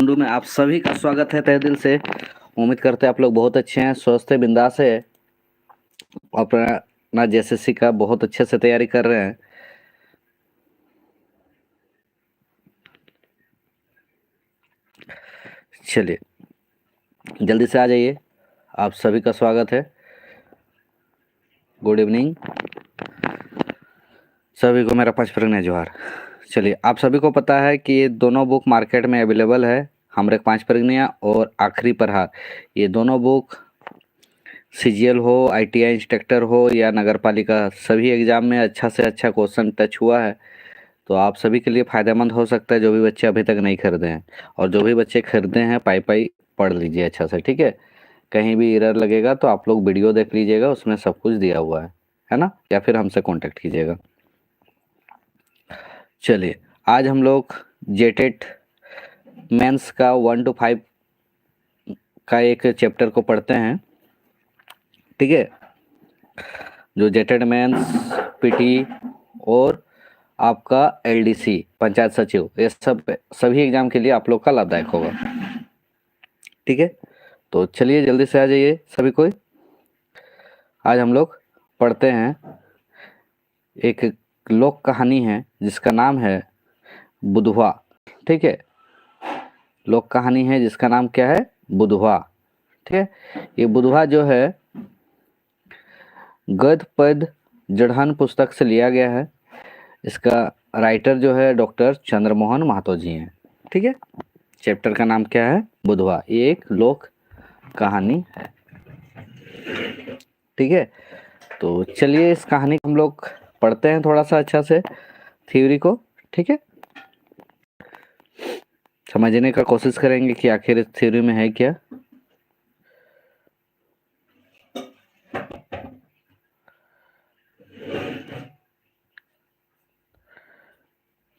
कुंडू में आप सभी का स्वागत है तहे दिल से। उम्मीद करते हैं आप लोग बहुत अच्छे हैं, स्वस्थ है, बिंदास है, अपना जेएसएससी का बहुत अच्छे से तैयारी कर रहे हैं। चलिए जल्दी से आ जाइए, आप सभी का स्वागत है। गुड इवनिंग सभी को, मेरा पंचप्रज्ञ जोहार। चलिए, आप सभी को पता है कि ये दोनों बुक मार्केट में अवेलेबल है, हमरे पंचप्रज्ञ और आखिरी प्रहार। ये दोनों बुक सीजीएल हो, आईटीआई इंस्ट्रक्टर हो या नगर पालिका, सभी एग्जाम में अच्छा से अच्छा क्वेश्चन टच हुआ है। तो आप सभी के लिए फ़ायदेमंद हो सकता है, जो भी बच्चे अभी तक नहीं खरीदे हैं, और जो भी बच्चे खरीदे हैं पाई पाई पढ़ लीजिए अच्छा से, ठीक है। कहीं भी एरर लगेगा तो आप लोग वीडियो देख लीजिएगा, उसमें सब कुछ दिया हुआ है ना, या फिर हमसे कांटेक्ट कीजिएगा। चलिए, आज हम लोग जेटेट मेंस का 1 to 5 का एक चैप्टर को पढ़ते हैं, ठीक है। जो जेटेट मेंस, पीटी और आपका एलडीसी पंचायत सचिव, ये सभी एग्जाम के लिए आप लोग का लाभदायक होगा, ठीक है। तो चलिए जल्दी से आ जाइए सभी कोई। आज हम लोग पढ़ते हैं, एक लोक कहानी है जिसका नाम है बुधवा, ठीक है। लोक कहानी है जिसका नाम क्या है, बुधवा, ठीक है। ये बुधवा जो है गद्य पद्य जड़हन पुस्तक से लिया गया है। इसका राइटर जो है डॉक्टर चंद्रमोहन महतो जी हैं, ठीक है। चैप्टर का नाम क्या है, बुधवा। ये एक लोक कहानी है, ठीक है। तो चलिए इस कहानी को हम लोग पढ़ते हैं थोड़ा सा अच्छा से, थ्योरी को, ठीक है। समझने का कोशिश करेंगे कि आखिर इस थ्योरी में है क्या।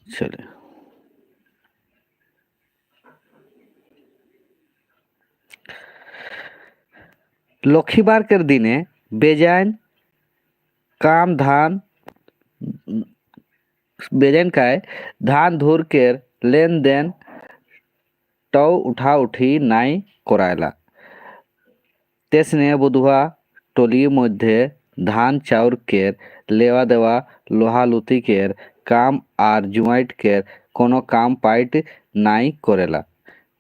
चलिए, लखीबार कर दिने बेजान काम धान बेजान काय धान धूर केर लेन देन टौ उठा उठी नाई करायला। तेसने बुधवा टोलिर मध्य धान चाउर केर लेवा देवा लोहा लुती केर काम आर जुआइट केर कोनो काम पाइट नाई करेला।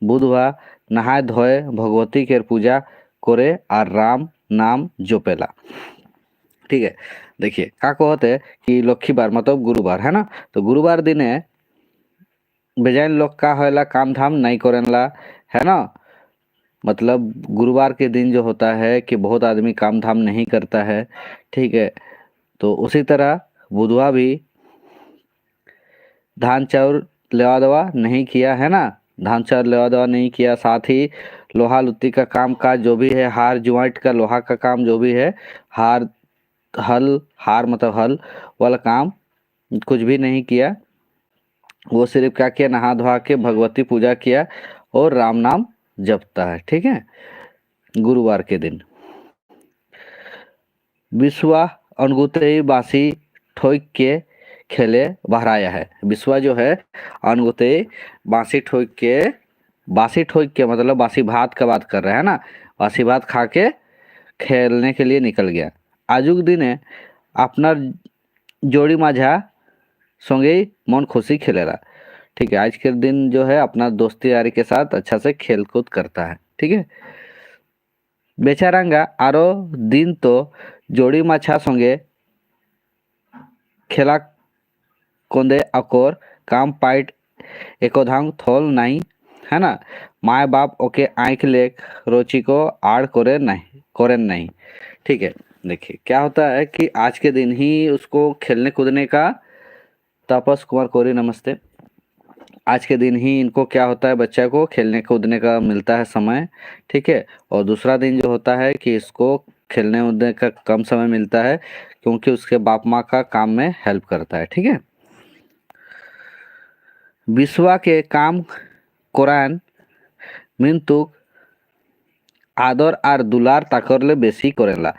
बुधवा नहाय धोए भगवती केर पूजा करे और राम नाम जोपेला, ठीक है। देखिए का कहते है कि लक्ष्मीबार मतलब गुरुवार है ना, तो गुरुवार दिने बेजान लोग का होला काम धाम नहीं करेला, है ना। मतलब गुरुवार के दिन जो होता है कि बहुत आदमी काम धाम नहीं करता है, ठीक है। तो उसी तरह बुधवा भी धान चाउर लेवा देवा नहीं किया, है ना। धान चाउर लेवा देवा नहीं किया, साथ ही लोहा लुत्ती का काम काज जो भी है, हार जुआइट का लोहा का काम जो भी है, हार हार मतलब हल वाला काम कुछ भी नहीं किया। वो सिर्फ क्या किया, नहा धोआ के भगवती पूजा किया और राम नाम जपता है, ठीक है, गुरुवार के दिन। विश्वा अनगुते बासी ठोक के खेले बहराया है। विश्वा जो है अनगुते बासी ठोक के मतलब बासी भात का बात कर रहे हैं ना, बासी भात खा के खेलने के लिए निकल गया। आजुक दिने अपना जोड़ी माझा संगे मन खुशी खेलेला, ठीक है। आज के दिन जो है अपना दोस्ती यारी के साथ अच्छा से खेल कूद करता है, ठीक है। बेचारांगा आरो दिन तो जोड़ी माछा संगे खेला कोंदे अकोर काम पाइट एकोधांग थोल नहीं, है ना। माए बाप ओके आँख लेक रोची को आड़ करें नहीं, ठीक है। देखिए क्या होता है कि आज के दिन ही उसको खेलने कूदने का, तापस कुमार कोरी नमस्ते, आज के दिन ही इनको क्या होता है, बच्चा को खेलने कूदने का मिलता है समय, ठीक है। और दूसरा दिन जो होता है कि इसको खेलने कूदने का कम समय मिलता है, क्योंकि उसके बाप माँ का काम में हेल्प करता है, ठीक है। विश्वा के काम कुरान मिंतुक आदर और दुलार ताकरले बेसी करेला।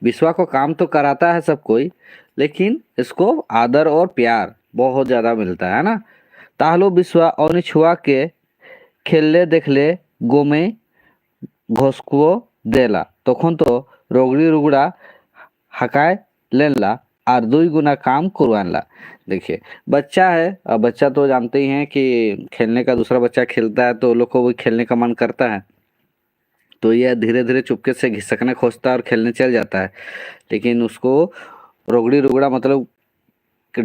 विश्वा को काम तो कराता है सब कोई, लेकिन इसको आदर और प्यार बहुत ज़्यादा मिलता है ना। ताहलो विश्वा और छुआ के খেললে দেখলে গোমে ঘোষকুও देला तखन तो रोगड़ी रुगड़ा हकाय लेला और 2 गुना काम करवाला। देखिए बच्चा है, अब बच्चा तो जानते ही हैं कि खेलने का दूसरा बच्चा खेलता है तो लोग को भी खेलने का मन करता है, तो यह धीरे धीरे चुपके से घिसकने खोजता है और खेलने चल जाता है। लेकिन उसको रोगड़ी रुगड़ा मतलब कि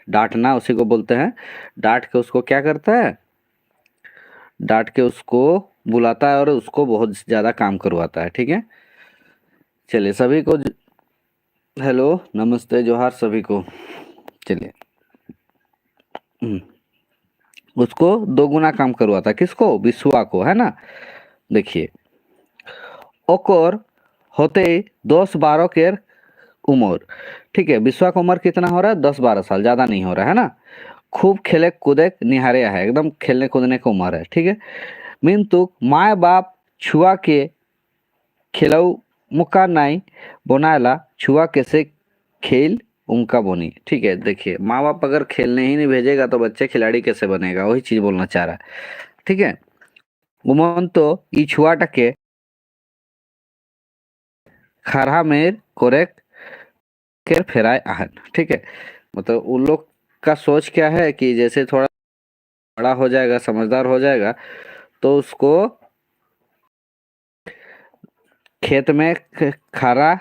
डांटना उसी को बोलते हैं। डांट के उसको क्या करता है, डांट के उसको बुलाता है और उसको बहुत ज़्यादा काम करवाता है। ठीक है, चलिए सभी को हेलो नमस्ते जोहार सभी को। चलिए उसको 2 गुना काम करवाता है, किसको, बिस्वा को, है ना। देखिए ओकर होते 10-12 के उम्र, ठीक है, बिस्वा का उम्र कितना हो रहा है, 10-12 साल, ज़्यादा नहीं हो रहा है ना। खूब खेले कूदे निहारे है, एकदम खेलने कूदने का उम्र है। ठीक है, मिंतु माए बाप छुआ के खेलऊ मुका नहीं बनाला छुआ कैसे खेल उनका बोनी। ठीक है, देखिए माँ बाप अगर खेलने ही नहीं भेजेगा तो बच्चे खिलाड़ी कैसे बनेगा, वही चीज बोलना चाह रहा है। ठीक है, उमन तो ई छुआटाके खरहा मेर कोरेक केर फेराय आहन। ठीक है, मतलब उन लोग का सोच क्या है कि जैसे थोड़ा बड़ा हो जाएगा, समझदार हो जाएगा, तो उसको खेत में खरा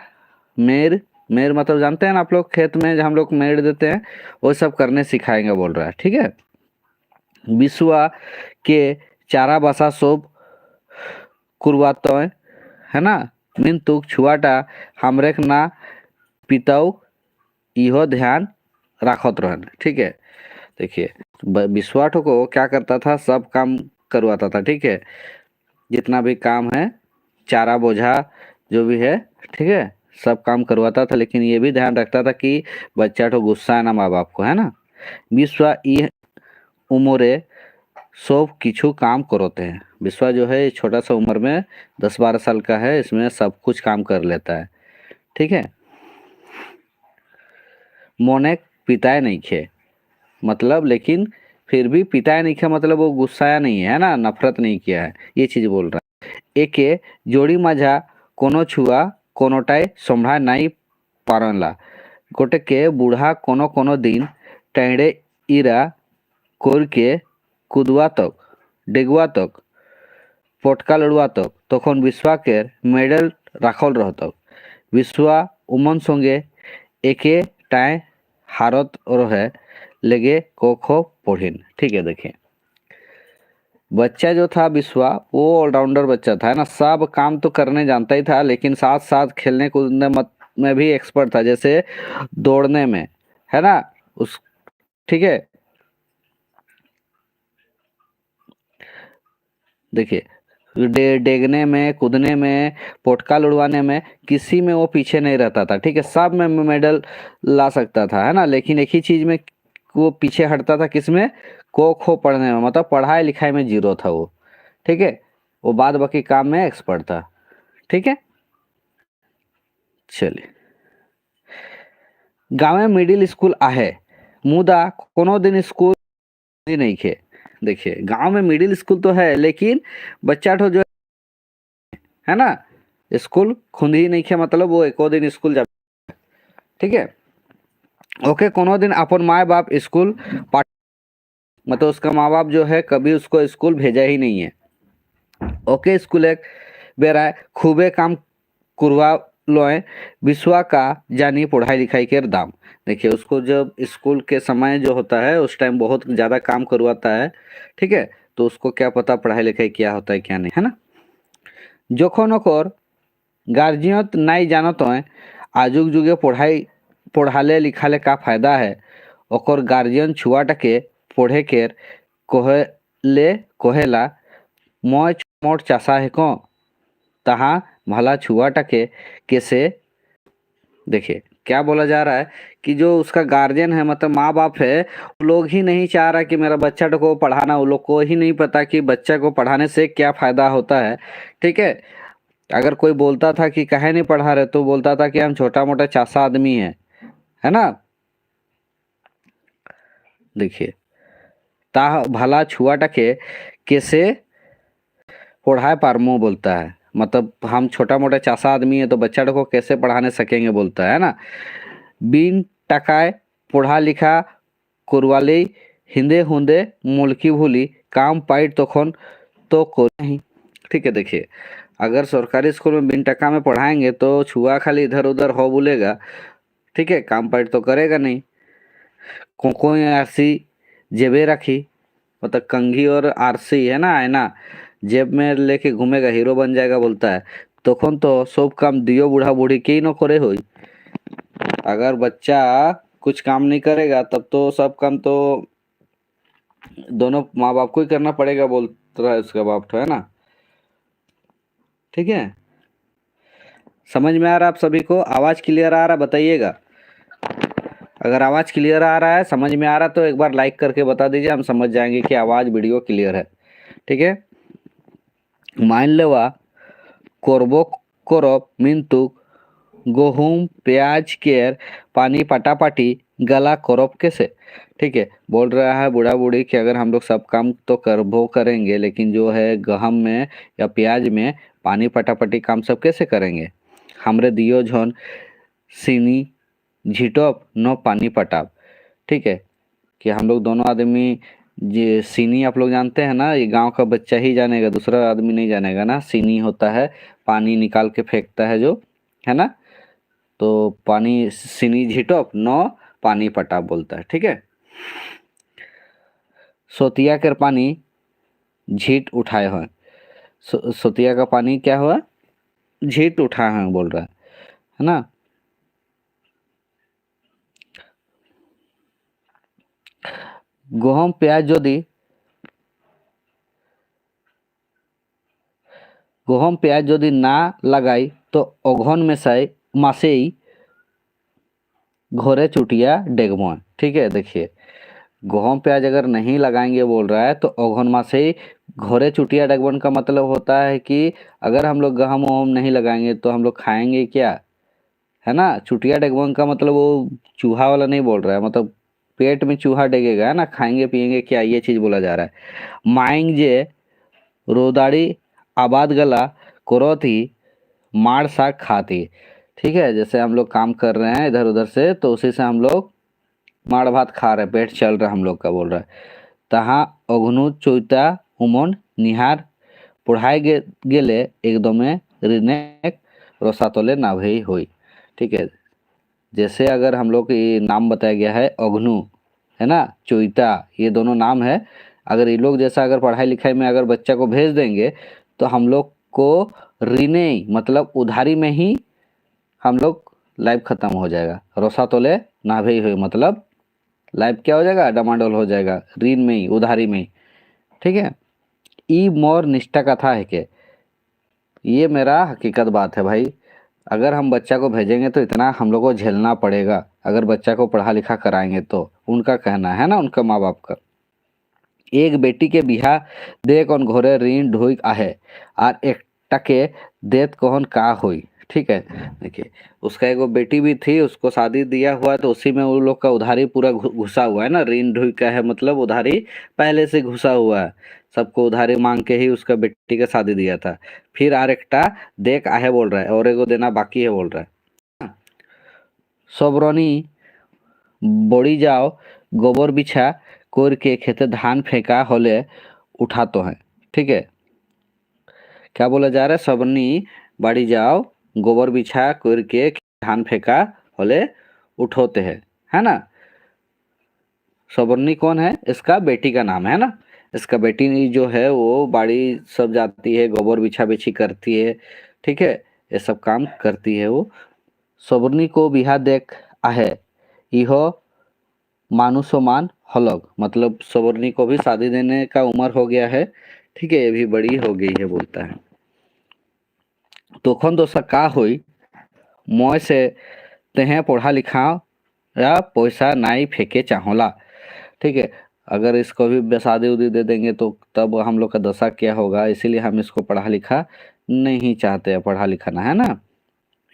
मेर मेर मतलब जानते हैं ना आप लोग, खेत में जो हम लोग मेड़ देते हैं वो सब करने सिखाएंगे बोल रहा है। ठीक है, बिस्वा के चारा बसा सब कुरवाते है ना, मिंतु छुआटा हमरे ना पिताऊ इहो ध्यान राखत रहन। ठीक है, देखिए बिस्वाटो को क्या करता था, सब काम करवाता था। ठीक है, जितना भी काम है, चारा बोझा जो भी है, ठीक है, सब काम करवाता था, लेकिन ये भी ध्यान रखता था कि बच्चा तो गुस्सा है ना माँ बाप को, है ना। विश्वा ई उम्रे सब किछु काम करोते हैं। विश्वा जो है छोटा सा उम्र में 10-12 साल का है, इसमें सब कुछ काम कर लेता है। ठीक है, मोने पिताए नहीं खे मतलब, लेकिन फिर भी पिताए नहीं खे मतलब वो गुस्साया नहीं है ना, नफरत नहीं किया है, ये चीज बोल रहा है। एके जोड़ी माझा कोनो छुआ कोनोटाय संभा नहीं पारला गोटे के बूढ़ा कोनो कोनो दिन टेढ़े इरा कोर के कूदवा तक डेगवा तक पटका लड़वा तक तखन विश्वा के मेडल राखल रहतक। विश्वा उमन संगे एके टाए हारत रहे लगे को खो पढ़िन। ठीक है, देखिए बच्चा जो था विश्वा वो ऑलराउंडर बच्चा था, है ना, सब काम तो करने जानता ही था, लेकिन साथ साथ खेलने कूदने में भी एक्सपर्ट था, जैसे दौड़ने में, है ना उस। ठीक है, देखिए डेगने में, कूदने में, पोटका लुड़वाने में, किसी में वो पीछे नहीं रहता था। ठीक है, सब में मेडल ला सकता था, है ना, लेकिन एक ही चीज में वो पीछे हटता था, किसमें, को खो पढ़ने में, मतलब पढ़ाई लिखाई में जीरो था वो। ठीक है, वो बाद बाकी काम में एक्सपर्ट था। ठीक है, चलिए गाँव में मिडिल स्कूल आहे मुदा कोनो दिन स्कूल ही नहीं खे। देखिए गांव में मिडिल स्कूल तो है, लेकिन बच्चा तो जो है ना, स्कूल खुद ही नहीं खे मतलब वो एको दिन स्कूल जा। ठीक है, ओके कोनो दिन अपन माँ बाप स्कूल मतलब उसका माँ बाप जो है कभी उसको स्कूल भेजा ही नहीं है। ओके स्कूल एक बेरा खूबे काम करवा लोए विश्वा का जानी पढ़ाई लिखाई के दाम। देखिए उसको जब स्कूल के समय जो होता है उस टाइम बहुत ज़्यादा काम करवाता है। ठीक है, तो उसको क्या पता पढ़ाई लिखाई क्या होता है क्या नहीं, है ना। जखन ओकर गार्जियन नहीं जानत है आजुक जुगे पढ़ाले लिखाले का फायदा है, ओकर गार्जियन छुआटाके पढ़े के कहेला मैं मोट चाषा है को तहाँ भला छुआटाके कैसे। देखिए क्या बोला जा रहा है कि जो उसका गार्जियन है मतलब माँ बाप है, वो लोग ही नहीं चाह रहा कि मेरा बच्चा को पढ़ाना, वो लोग को ही नहीं पता कि बच्चा को पढ़ाने से क्या फ़ायदा होता है। ठीक है, अगर कोई बोलता था कि काहे नहीं पढ़ा रहे, तो बोलता था कि हम छोटा मोटा चासा आदमी है ना। देखिए ता भला छुआटाके कैसे पढ़ाए पारमो बोलता है, मतलब हम छोटा मोटा चासा आदमी है तो बच्चा को कैसे पढ़ाने सकेंगे बोलता है ना। बिन टकाए पढ़ा लिखा करवाले हिंदे हुंदे मुल्की भूली काम पाइट तखन तो को नहीं। ठीक है, देखिए अगर सरकारी स्कूल में बिन टका में पढ़ाएंगे तो छुआ खाली इधर उधर हो बोलेगा, ठीक है, काम पाइट तो करेगा नहीं। कोई आरसी जेबे रखी, मतलब कंघी और आरसी है ना आईना जेब में लेके घूमेगा, हीरो बन जाएगा बोलता है। तखन तो सब काम दियो बूढ़ा बूढ़ी के ही न करे होई। अगर बच्चा कुछ काम नहीं करेगा तब तो सब काम तो दोनों माँ बाप को ही करना पड़ेगा बोल रहा है उसका बाप, तो है ना। ठीक है, समझ में आ रहा है आप सभी को? आवाज क्लियर आ रहा बताइएगा। अगर आवाज क्लियर आ रहा है, समझ में आ रहा तो एक बार लाइक करके बता दीजिए, हम समझ जाएंगे कि आवाज वीडियो क्लियर है। ठीक है, मान लेवा करबो करब मिंतु गहुम प्याज केर पानी पटापटी गला करब कैसे। ठीक है, बोल रहा है बूढ़ा बूढ़ी कि अगर हम लोग सब काम तो करबो करेंगे लेकिन जो है गहम में या प्याज में पानी पटापटी काम सब कैसे करेंगे। हमरे दियो झन सीनी झिटप न पानी पटाप। ठीक है, कि हम लोग दोनों आदमी, ये सीनी आप लोग जानते हैं ना, ये गांव का बच्चा ही जानेगा, दूसरा आदमी नहीं जानेगा ना। सीनी होता है पानी निकाल के फेंकता है जो, है ना, तो पानी सीनी झिटप न पानी पटाप बोलता है। ठीक है, सोतिया कर पानी झीट उठाए हुए, सोतिया का पानी क्या हुआ, झीट उठाए हैं बोल रहा है ना। गहम प्याज यदि गहम प्याज यदि ना लगाई तो अघन में मासेई घोरे चुटिया डेगमोय। ठीक है, देखिए गहम प्याज अगर नहीं लगाएंगे बोल रहा है तो अघन मासे ही घोरे चुटिया डेगमन का मतलब होता है कि अगर हम लोग गहम वहम नहीं लगाएंगे तो हम लोग खाएंगे क्या, है ना। चुटिया डेगमन का मतलब वो चूहा वाला नहीं बोल रहा है, मतलब पेट में चूहा डेगेगा, है ना, खाएंगे पिएंगे क्या, ये चीज बोला जा रहा है। माइंग जे रोदाड़ी आबाद गला कोरोथी मार साग खाती। ठीक है, जैसे हम लोग काम कर रहे हैं इधर उधर से तो उसी से हम लोग माड़ भात खा रहे, पेट चल रहा हम लोग का बोल रहा है। तहाँ अग्नु चौता उमन निहार पढ़ाए गेले एकदमे ऋणे रसातले नाभई हुई। ठीक है, जैसे अगर हम लोग ये नाम बताया गया है अग्नु, है ना, चोइता, ये दोनों नाम है। अगर ये लोग जैसा अगर पढ़ाई लिखाई में अगर बच्चा को भेज देंगे तो हम लोग को ऋणे मतलब उधारी में ही हम लोग लाइफ खत्म हो जाएगा। रोसा तोले ना भी हुई मतलब लाइफ क्या हो जाएगा, डमाडोल हो जाएगा, ऋण में ही उधारी में ही। ठीक है, ई मोर निष्ठा कथा है कि ये मेरा हकीकत बात है भाई। अगर हम बच्चा को भेजेंगे तो इतना हम लोग को झेलना पड़ेगा, अगर बच्चा को पढ़ा लिखा कराएंगे तो उनका कहना है ना, उनका माँ बाप का। एक बेटी के बिहा दे कौन घोरे ऋण ढोई आहे और एक टके देत कौन का हुई। ठीक है, देखिए उसका एगो बेटी भी थी, उसको शादी दिया हुआ है तो उसी में वो लोग का उधारी पूरा घुसा हुआ है ना। ऋण ढोई का है मतलब उधारी पहले से घुसा हुआ है, सबको उधारी मांग के ही उसका बेटी का शादी दिया था। फिर आरेकटा देख आहे बोल रहा है और एगो देना बाकी है बोल रहा है। सबरनी बड़ी जाओ गोबर बिछा कोर के खेते धान फेंका होले उठा तो है। ठीक है, क्या बोला जा रहा है, सबनी बाड़ी जाओ गोबर बिछा कोर के धान फेंका होले उठोते हैं, है ना। सबरनी कौन है, इसका बेटी का नाम है ना। इसका बेटी जो है वो बाड़ी सब जाती है, गोबर बिछा बिछी करती है, ठीक है, ये सब काम करती है वो। सबरनी को बिहा देख आहे इहो मानुसमान हलग, मतलब सवर्णी को भी शादी देने का उम्र हो गया है। ठीक है, ये भी बड़ी हो गई है बोलता है। तोखन दोसा का हुई मोय से तेहे पढ़ा लिखा या पैसा नाई फेंके चाहोला। ठीक है, अगर इसको भी शादी उदी दे देंगे तो तब हम लोग का दशा क्या होगा, इसीलिए हम इसको पढ़ा लिखा नहीं चाहते हैं, पढ़ा लिखाना, है ना।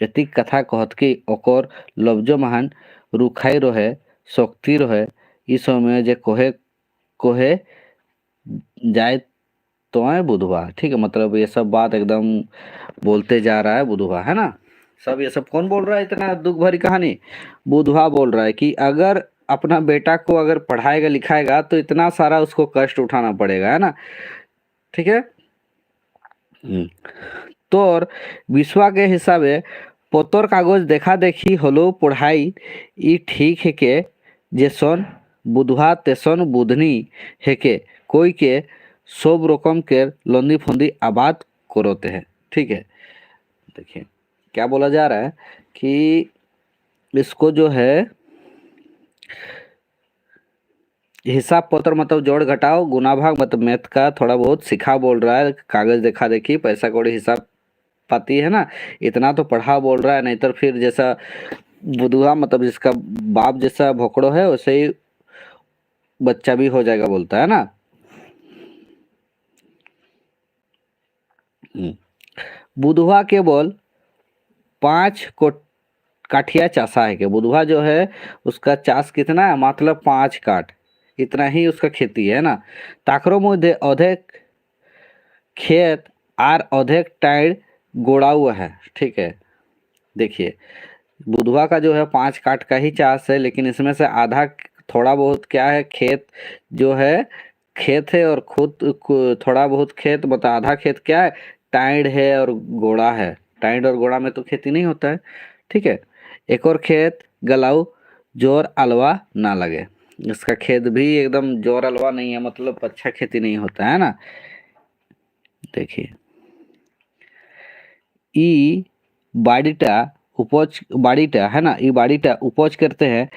यति कथा कहत कि ओकर लब्जो महान रुखाई रहे शक्ति रहे इस समय जे कोहे कोहे जाए तो है बुधवा, ठीक है। मतलब ये सब बात एकदम बोलते जा रहा है बुधवा, है ना। सब ये सब कौन बोल रहा है, इतना दुख भरी कहानी बुधवा बोल रहा है कि अगर अपना बेटा को अगर पढ़ाएगा लिखाएगा तो इतना सारा उसको कष्ट उठाना पड़ेगा, है ना, ठीक है। তোর বিশ্বকে হিসাবে পতর কাগজ দেখা দেখি হলেও পড়াই ই ঠিক হেকে যেসন বুধবা তেসন বুধনি हेके कोई के सब रकम के लंदी फंदी आबाद करते हैं, ठीक है। देखिए क्या बोला जा रहा है कि इसको जो है हिसाब पत्र मतलब जोड़ घटाओ गुना भाग मतलब मैथ का थोड़ा बहुत सिखा बोल रहा है, कागज देखा देखी पैसा कौड़ी हिसाब पाती है ना, इतना तो पढ़ा बोल रहा है। नहीं तो फिर जैसा बुधुआ मतलब जिसका बाप जैसा भोकड़ो है वैसे ही बच्चा भी हो जाएगा बोलता है ना। बुधुआ केवल 5 काठिया चासा है कि बुधुआ जो है उसका चास कितना है, मतलब 5 काठ, इतना ही उसका खेती है ना। ताकरों मध्य अधिक खेत आर अधिक टाइड गोड़ा हुआ है, ठीक है। देखिए बुधवा का जो है 5 काठ का ही चास है, लेकिन इसमें से आधा थोड़ा बहुत क्या है, खेत जो है खेत है, और खुद थोड़ा बहुत खेत मतलब आधा खेत क्या है, टाइड है और गोड़ा है। टाइड और गोड़ा में तो खेती नहीं होता है, ठीक है। एक और खेत गलाऊ जोर अलवा ना लगे, इसका खेत भी एकदम जोर अलवा नहीं है, मतलब अच्छा खेती नहीं होता है ना। देखिए ई बाड़ीटा उपज बाड़ीटा है ना, ई बाड़ीटा उपज करते हैं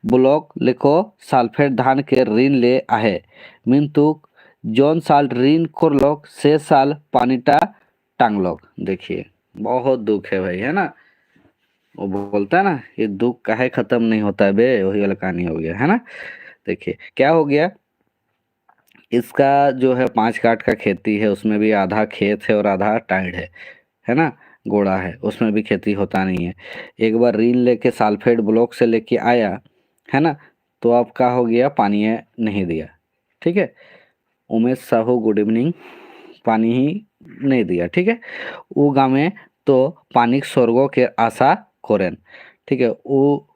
ब्लॉक लिखो सालफेट धान के ऋण ले आहे मिंतुक जौन साल ऋण करलोक से साल पानीटा टांगलोक। देखिए बहुत दुख है भाई, है ना। वो बोलता है ना ये दुख काहे खत्म नहीं होता है बे, वही वाला कहानी हो गया, है ना। देखिए क्या हो गया, इसका जो है 5 काठ का खेती है, उसमें भी आधा खेत है और आधा टाइड है ना, गोड़ा है, उसमें भी खेती होता नहीं है। एक बार रील लेके साल्फेट ब्लॉक से लेके आया, है ना, तो अब क्या हो गया, पानी नहीं दिया, ठीक है। उमेश साहू गुड इवनिंग, पानी ही नहीं दिया, ठीक है। वो गाँव में तो पानी स्वर्गों के आशा करें, ठीक है। वो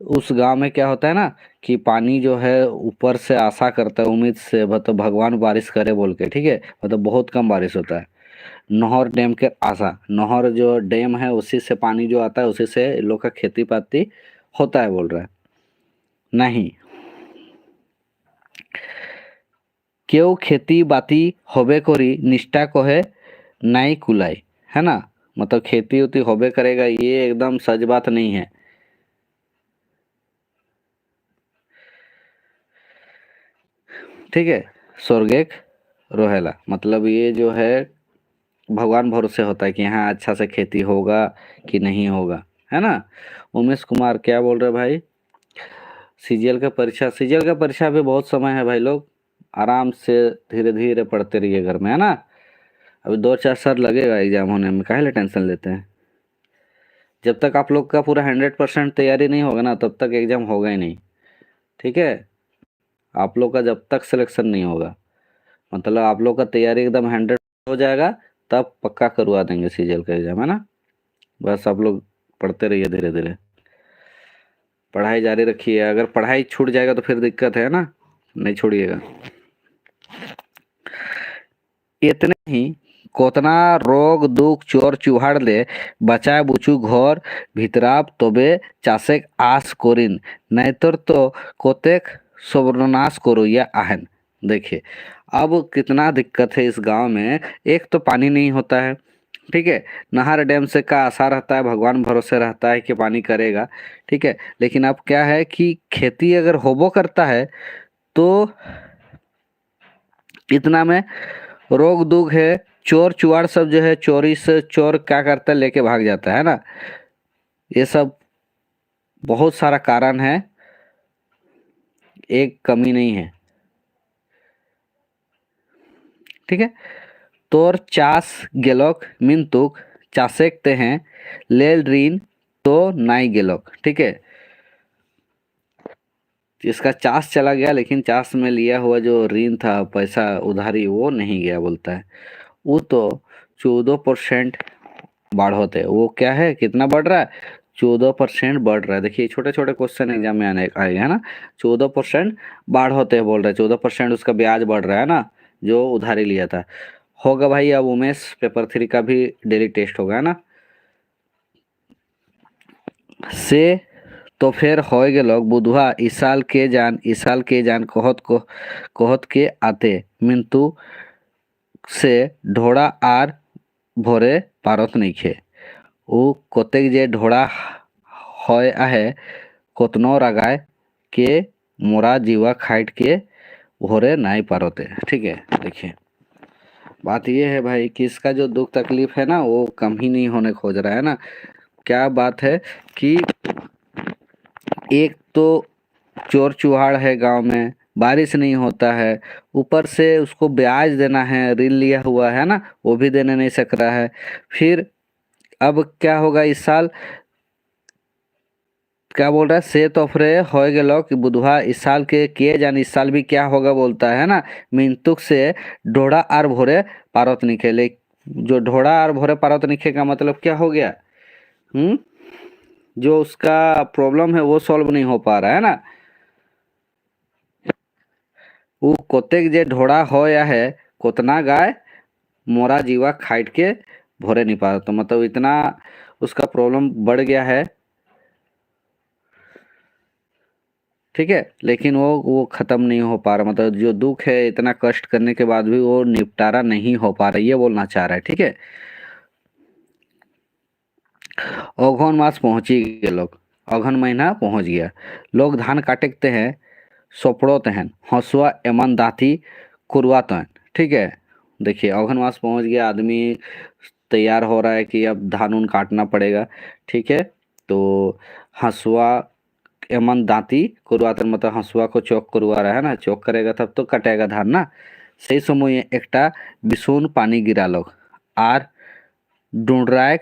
उस गांव में क्या होता है ना कि पानी जो है ऊपर से आशा करता है, उम्मीद से, मतलब भगवान बारिश करे बोल के, ठीक है। मतलब बहुत कम बारिश होता है। नहर डैम के आशा, नहर जो डैम है उसी से पानी जो आता है उसी से लोग का खेती पाती होता है बोल रहा है। नहीं क्यों खेती बाती होबे करी निष्ठा कहे नहीं कुलाई, है ना। मतलब खेती उती होबे करेगा ये एकदम सच बात नहीं है, ठीक है। स्वर्गेक रोहेला मतलब ये जो है भगवान भरोसे होता है कि हाँ अच्छा से खेती होगा कि नहीं होगा, है ना। उमेश कुमार क्या बोल रहे भाई, सीजीएल का परीक्षा, सीजीएल का परीक्षा भी बहुत समय है भाई, लोग आराम से धीरे धीरे पढ़ते रहिए घर में, है ना। अभी 2-4 साल लगेगा एग्जाम होने में, काहे ले टेंशन लेते हैं। जब तक आप लोग का पूरा 100% तैयारी नहीं होगा ना तब तक एग्जाम होगा ही नहीं, ठीक है। आप लोग का जब तक सिलेक्शन नहीं होगा, मतलब आप लोग का तैयारी एकदम 100 हो जाएगा तब पक्का करवा देंगे सीजीएल का एग्जाम, है ना। बस आप लोग पढ़ते रहिए धीरे धीरे, पढ़ाई जारी रखिए। अगर पढ़ाई छूट जाएगा तो फिर दिक्कत है ना, नहीं छोड़िएगा। इतने ही कोतना रोग दुख चोर चुहाड़ ले बचाए बुचू घर भितराब तबे चाषे आस करिन नैतर तो कोतेक सर्वनाश करो या आहन। देखिए अब कितना दिक्कत है इस गांव में, एक तो पानी नहीं होता है, ठीक है। नहर डैम से का आशा रहता है, भगवान भरोसे रहता है कि पानी करेगा, ठीक है। लेकिन अब क्या है कि खेती अगर होबो करता है तो इतना में रोग दुख है, चोर चुआड़ सब जो है चोरी से चोर क्या करता है लेके भाग जाता है ना। ये सब बहुत सारा कारण है, एक कमी नहीं है, ठीक है। तोर चास गेलोक मिनतुक चासेकते हैं लेल ऋण तो नाई गेलोक, ठीक है। इसका चार्ज चला गया, लेकिन चार्ज में लिया हुआ जो ऋण था, पैसा उधारी, वो नहीं गया बोलता है। वो तो 14% बढ़ होते, वो क्या है, कितना बढ़ रहा है, 14% बढ़ रहा है। देखिए छोटे छोटे क्वेश्चन एग्जाम में आने आएगा है ना। 14% बढ़ होते बोल रहे हैं, 14% उसका ब्याज बढ़ रहा है ना, जो उधारी लिया था। होगा भाई। अब उमेश पेपर 3 का भी डेली टेस्ट होगा, है ना। से तो फिर होएगे लोग बुधवा इस साल के जान कहत के आते मिंतु से ढोड़ा आर भोरे पारत नइखे। ऊ कतेक जे ढोड़ा হয় আহে কতনো রাগায় के मोरा जीवा खाइट के भोरे नाई पारते। ठीक है, देखिए बात ये है भाई कि इसका जो दुख तकलीफ है ना, वो कम ही नहीं होने खोज रहा है ना। क्या बात है कि एक तो चोर चुहाड़ है गांव में, बारिश नहीं होता है, ऊपर से उसको ब्याज देना है, ऋण लिया हुआ है ना, वो भी देने नहीं सक रहा है। फिर अब क्या होगा इस साल, क्या बोल रहा है, से तोफरे हो गेलो कि बुधवा इस साल के किए जान इस साल भी क्या होगा बोलता है ना। मिंतुक से ढोड़ा आर भोरे पारत निखेले। जो ढोड़ा आर भोरे पारत निखे का मतलब क्या हो गया, जो उसका प्रॉब्लम है वो सॉल्व नहीं हो पा रहा है ना। वो कोतेक जे ढोड़ा हो या है कोतना गाय मोरा जीवा खाइट के भोरे नहीं पा रहा, तो मतलब इतना उसका प्रॉब्लम बढ़ गया है। ठीक है, लेकिन वो खत्म नहीं हो पा रहा, मतलब जो दुख है इतना कष्ट करने के बाद भी वो निपटारा नहीं हो पा रहा, ये बोलना चाह रहा है। ठीक है, अघन मास पहुंच ही गए लोग, अघन महीना पहुंच गया। लोग धान काटते हैं, सोपड़ोते हैं, हंसुआ एमन दाती कुरवाते हैं। ठीक है, देखिए अघन मास पहुंच गया, आदमी तैयार हो रहा है कि अब धान उन काटना पड़ेगा। ठीक है, तो हंसुआ एमन दांती कुरवाते मतलब हंसुआ को चौक करवा रहा है ना, चौक करेगा तब तो कटेगा धान ना। সেই সময়ে একটা ভীষণ पानी गिरा लोग आर डूंडराक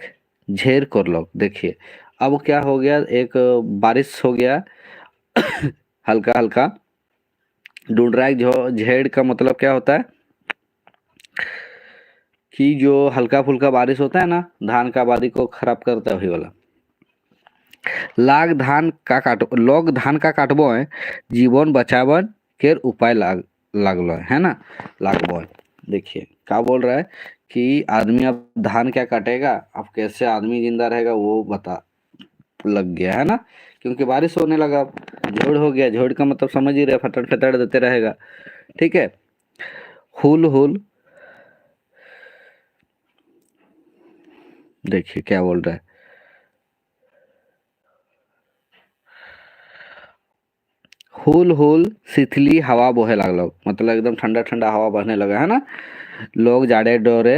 झेर कर लोग। देखिए अब क्या हो गया, एक बारिश हो गया हल्का हल्का। डूंडराक झेड़ का मतलब क्या होता है कि जो हल्का फुल्का बारिश होता है ना, धान का आबादी को खराब करता है, वही वाला। लोग धान का काटबो है, जीवन बचावन के उपाय लागलो है ना, लागबो है। देखिए क्या बोल रहा है कि आदमी अब धान क्या काटेगा, अब कैसे आदमी जिंदा रहेगा वो बता लग गया है ना, क्योंकि बारिश होने लगा, झोड़ हो गया। झोड़ का मतलब समझ ही रहे, फटड़ फटड़ देते रहेगा। ठीक है, हुल हुल, देखिए क्या बोल रहा है, हुल हुल शीतली हवा बोहे लगलो, मतलब एकदम ठंडा ठंडा हवा बहने लगा है ना। लोग जाड़े डोरे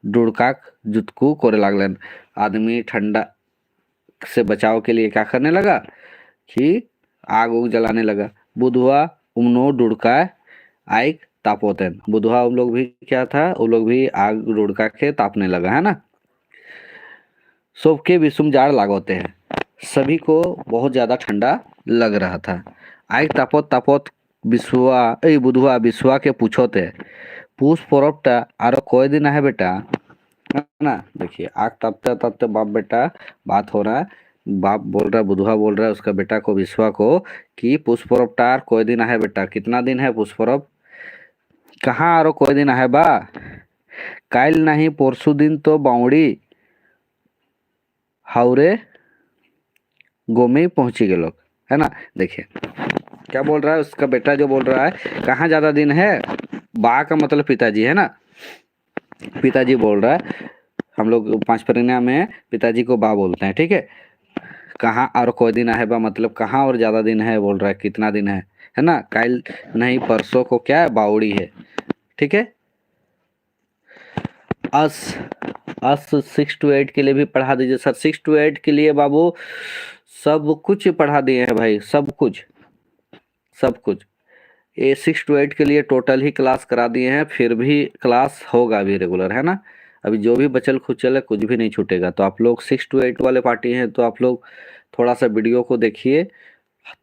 डुड़काक जुतकू करे लागलन। आदमी ठंडा से बचाव के लिए क्या करने लगा कि आग उग जलाने लगा। बुधवा उमनो डुड़का आग तापोतेन, बुधवा उन लोग भी क्या था, वो लोग भी आग डुड़का के तापने लगा है ना। सबके विषम जाड़ लागोते हैं, सभी को बहुत ज्यादा ठंडा लग रहा था। आग तापत तापत बुधवा विश्वा के पूछोते पूछ परबटा आरो कोई दिन है बेटा, है ना। देखिए आग तापते तापते बाप बेटा बात हो रहा है, बाप बोल रहा है, बुधवा बोल रहा है उसका बेटा को, विश्वा को, कि पुष्प परब टार कोई दिन है बेटा, कितना दिन है पुष्प परब, कहाँ आरो कोई दिन है बा, काल नहीं परसु दिन तो बावड़ी हावरे गोमे पहुंची गए लोग, है ना। देखिए क्या बोल रहा है उसका बेटा, जो बोल रहा है कहाँ ज्यादा दिन है, बा का मतलब पिताजी है ना, पिताजी बोल रहा है। हम लोग पांच परिणा में पिताजी को बा बोलते हैं। ठीक है, कहाँ और कोई दिन है बा मतलब कहाँ और ज्यादा दिन है, बोल रहा है कितना दिन है ना। कल नहीं परसों को क्या है, बावड़ी है। ठीक है, अस अस 6 to 8 के लिए भी पढ़ा दीजिए सर। 6 to 8 के लिए बाबू सब कुछ पढ़ा दिए हैं भाई, सब कुछ सब कुछ। ये 6 to 8 के लिए टोटल ही क्लास करा दिए हैं, फिर भी क्लास होगा अभी रेगुलर, है ना। अभी जो भी बचल खुचल है कुछ भी नहीं छूटेगा। तो आप लोग 6 to 8 वाले पार्टी हैं तो आप लोग थोड़ा सा वीडियो को देखिए,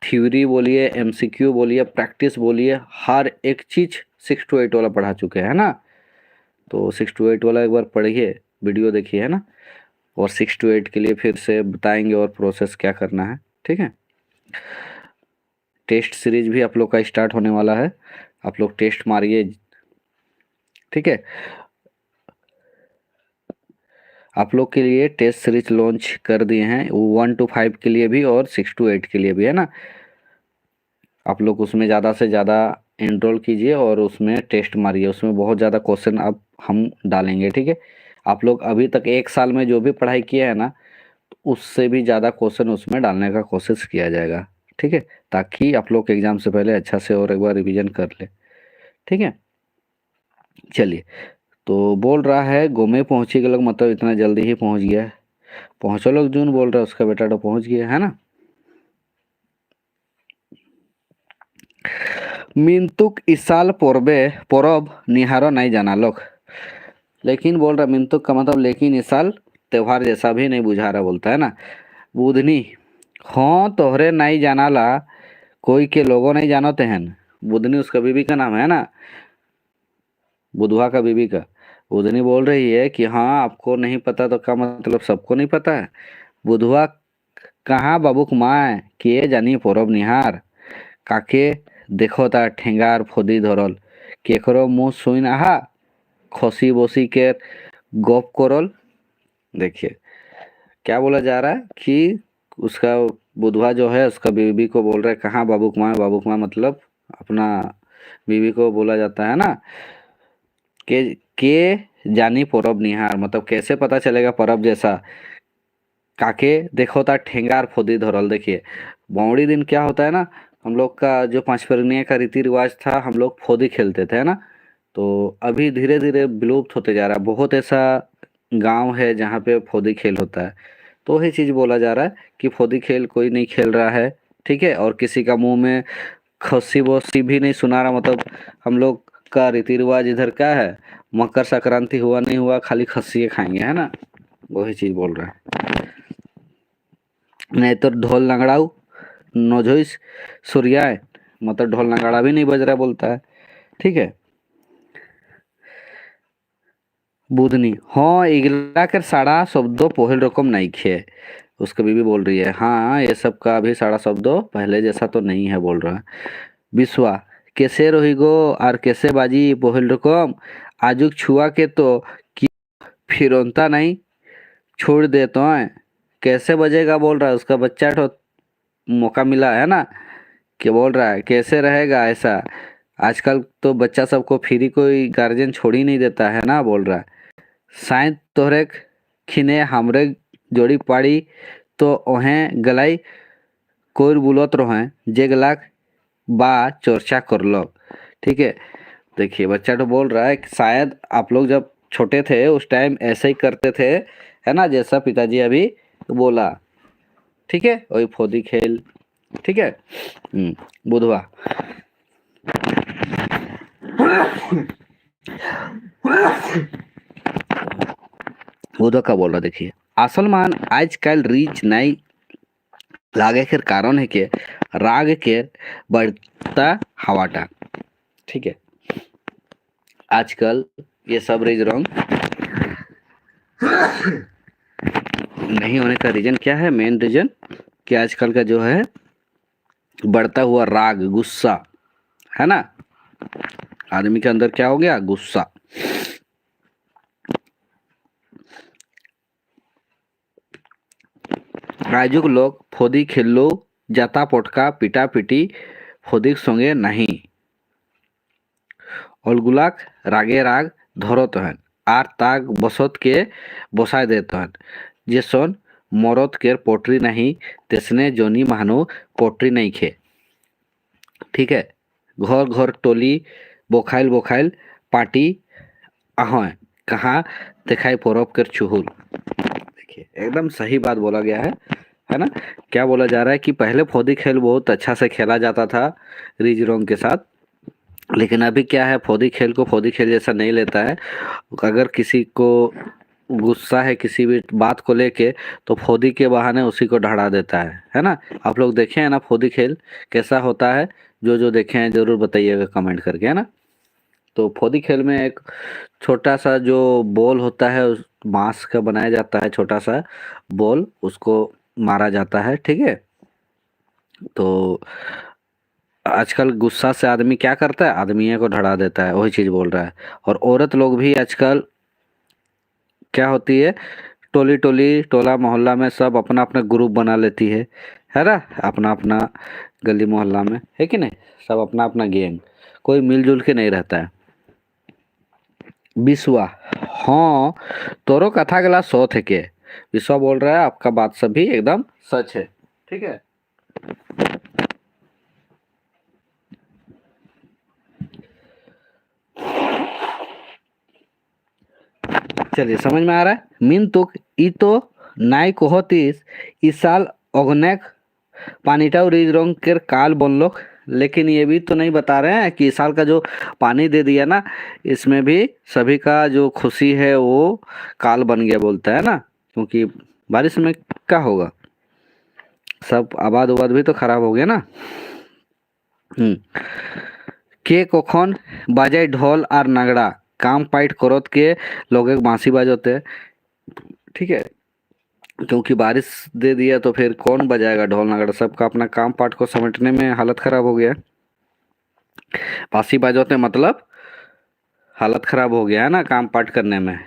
थ्योरी बोलिए, एमसीक्यू बोलिए, प्रैक्टिस बोलिए, हर एक चीज़ 6 to 8 वाला पढ़ा चुके हैं ना। तो 6 to 8 वाला एक बार पढ़िए, वीडियो देखिए, है ना। और 6 to 8 के लिए फिर से बताएंगे और प्रोसेस क्या करना है, ठीक है। टेस्ट सीरीज भी आप लोग का स्टार्ट होने वाला है, आप लोग टेस्ट मारिए, ठीक है। आप लोग के लिए टेस्ट सीरीज लॉन्च कर दिए हैं 1 to 5 के लिए भी और 6 to 8 के लिए भी, है ना। आप लोग उसमें ज़्यादा से ज़्यादा एनरोल कीजिए और उसमें टेस्ट मारिए, उसमें बहुत ज़्यादा क्वेश्चन अब हम डालेंगे, ठीक है। आप लोग अभी तक 1 साल में जो भी पढ़ाई किया है ना, उससे भी ज़्यादा क्वेश्चन उसमें डालने का कोशिश किया जाएगा, ठीक है, ताकि आप लोग एग्ज़ाम से पहले अच्छा से और एक बार रिवीजन कर ले, ठीक है। चलिए, तो बोल रहा है गोमे पहुँची के लोग, मतलब इतना जल्दी ही पहुँच गया है। पहुँचो लोग, जून बोल रहा है उसका बेटा तो पहुँच गया है ना। मिंतुक इसाल पोरबे परब निहारो नहीं जाना लोग, लेकिन बोल रहा मिंतुक का मतलब लेकिन इस साल त्योहार जैसा भी नहीं बुझा रहा, बोलता है ना। बुधनी, हाँ तोहरे नहीं जाना ला, कोई के लोगों नहीं जानते हैं। बुधनी उसका बीबी का नाम है ना, बुधवा का बीबी का। बुधनी बोल रही है कि हाँ आपको नहीं पता तो क्या मतलब सबको नहीं पता है। बुधवा कहाँ बाबूक माय किए जानी परब निहार, काके देखो ता ठेंगार फोदी धरल, केकरो मुँह सुइन आहा खसी बसी के गप करल। देखिए क्या बोला जा रहा है कि उसका बुधवा जो है उसका बीवी को बोल रहा है कहाँ बाबूक माँ, बाबूक माँ मतलब अपना बीवी को बोला जाता है ना के जानी परब निहार, मतलब कैसे पता चलेगा परब जैसा। काके देखो ता ठेंगार फोदी धरल। देखिए बौड़ी दिन क्या होता है ना, हम लोग का जो पांच परनिया का रीति रिवाज था, हम लोग फोदी खेलते थे, है ना। तो अभी धीरे धीरे विलुप्त होते जा रहा है, बहुत ऐसा गांव है जहाँ पे फोदी खेल होता है। तो वही चीज़ बोला जा रहा है कि फोदी खेल कोई नहीं खेल रहा है, ठीक है। और किसी का मुंह में खस्सी वस्सी भी नहीं सुना रहा, मतलब हम लोग का रीति रिवाज इधर क्या है, मकर संक्रांति हुआ नहीं हुआ खाली खस्सी खाएंगे, है ना। वही चीज़ बोल रहा है। नहीं तो ढोल नगड़ाऊ नोझोइस सूर्याय, मतलब ढोल नगाड़ा भी नहीं बज रहा बोलता है, ठीक है। बुधनी, हाँ इगला कर साड़ा शब्दों पहल रकम नहीं खे, उसका बीवी बोल रही है हाँ ये सब का अभी साड़ा शब्दों पहले जैसा तो नहीं है, बोल रहा है। विश्वा, कैसे रोहिगो और कैसे बाजी पहल रकम, आजुक छुआ के तो कि फिरौता नहीं छोड़ देते हैं, कैसे बजेगा बोल रहा है उसका बच्चा तो मौका मिला है ना, कि बोल रहा है कैसे रहेगा ऐसा। आजकल तो बच्चा सबको फ्री कोई गार्जियन छोड़ ही नहीं देता है ना, बोल रहा है। शायद तोहरे खिने हमरे जोड़ी पाड़ी तो ओहें गलाई कोई बुलत रहें जे गलाक बा चर्चा कर लो, ठीक है। देखिए बच्चा तो बोल रहा है कि शायद आप लोग जब छोटे थे उस टाइम ऐसे ही करते थे, है ना, जैसा पिताजी अभी बोला, ठीक है, वही फोदी खेल, ठीक है। बुधवा, बुधवा का बोल रहा देखिए असल मान आजकल रीच नहीं लागे के कारण है कि राग के बढ़ता हवाटा, ठीक है। आजकल ये सब रीज रंग नहीं होने का रीजन क्या है, मेन रीजन कि आजकल का जो है बढ़ता हुआ राग गुस्सा, है ना, आदमी के अंदर क्या हो गया, गुस्सा। आजुक लोग फोदी खेलो जाता पटका पिटा पिटी फोदी संगे नहीं, अलगुलाक रागे राग धरत हैं आर ताग बसत के बसाय देते हैं, जेसन मरद के पोटरी नहीं तेसने जोनी मानो पोटरी नहीं खे, ठीक है। घर घर टोली बोखाइल बोखाइल पार्टी ahoy कहाँ दिखाई परब कर चुहुल। देखिए एकदम सही बात बोला गया है ना। क्या बोला जा रहा है कि पहले फोदी खेल बहुत अच्छा से खेला जाता था रिज रोंग के साथ, लेकिन अभी क्या है फोदी खेल को फोदी खेल जैसा नहीं लेता है। अगर किसी को गुस्सा है किसी भी बात को लेके, तो फोदी के बहाने उसी को ढड़ा देता है ना। आप लोग देखे हैं ना फोदी खेल कैसा होता है? जो जो देखे हैं जरूर बताइएगा कमेंट करके, है ना। तो फोदी खेल में एक छोटा सा जो बॉल होता है, उस बांस का बनाया जाता है छोटा सा बॉल, उसको मारा जाता है, ठीक है। तो आजकल गुस्सा से आदमी क्या करता है, आदमी को ढड़ा देता है, वही चीज बोल रहा है। और औरत लोग भी आजकल क्या होती है, टोली टोली टोला मोहल्ला में सब अपना अपना ग्रुप बना लेती है ना। अपना अपना गली मोहल्ला में, है कि नहीं, सब अपना अपना गैंग, कोई मिलजुल के नहीं रहता है। विश्वा, हाँ, तोरो कथा गला सौ थे के। विश्वा बोल रहा है आपका बात सभी एकदम सच है, ठीक है। चलिए समझ में आ रहा है। मिन तुक ई तो नाई कोहतीस इस साल अगनेक पानीटाऊ रिज रंग के काल बनलो। लेकिन ये भी तो नहीं बता रहे हैं कि इस साल का जो पानी दे दिया ना, इसमें भी सभी का जो खुशी है वो काल बन गया बोलता है ना। क्योंकि बारिश में क्या होगा, सब आबाद उबाद भी तो खराब हो गया ना। के कखन बाजाय ढोल और नगड़ा काम पाइट करत के लोग एक बांसी बजाते, ठीक है। क्योंकि बारिश दे दिया तो फिर कौन बजाएगा ढोल नगाड़ा, सबका अपना काम पाठ को समेटने में हालत खराब हो गया। बांसी बजाते मतलब हालत खराब हो गया है ना काम पाठ करने में।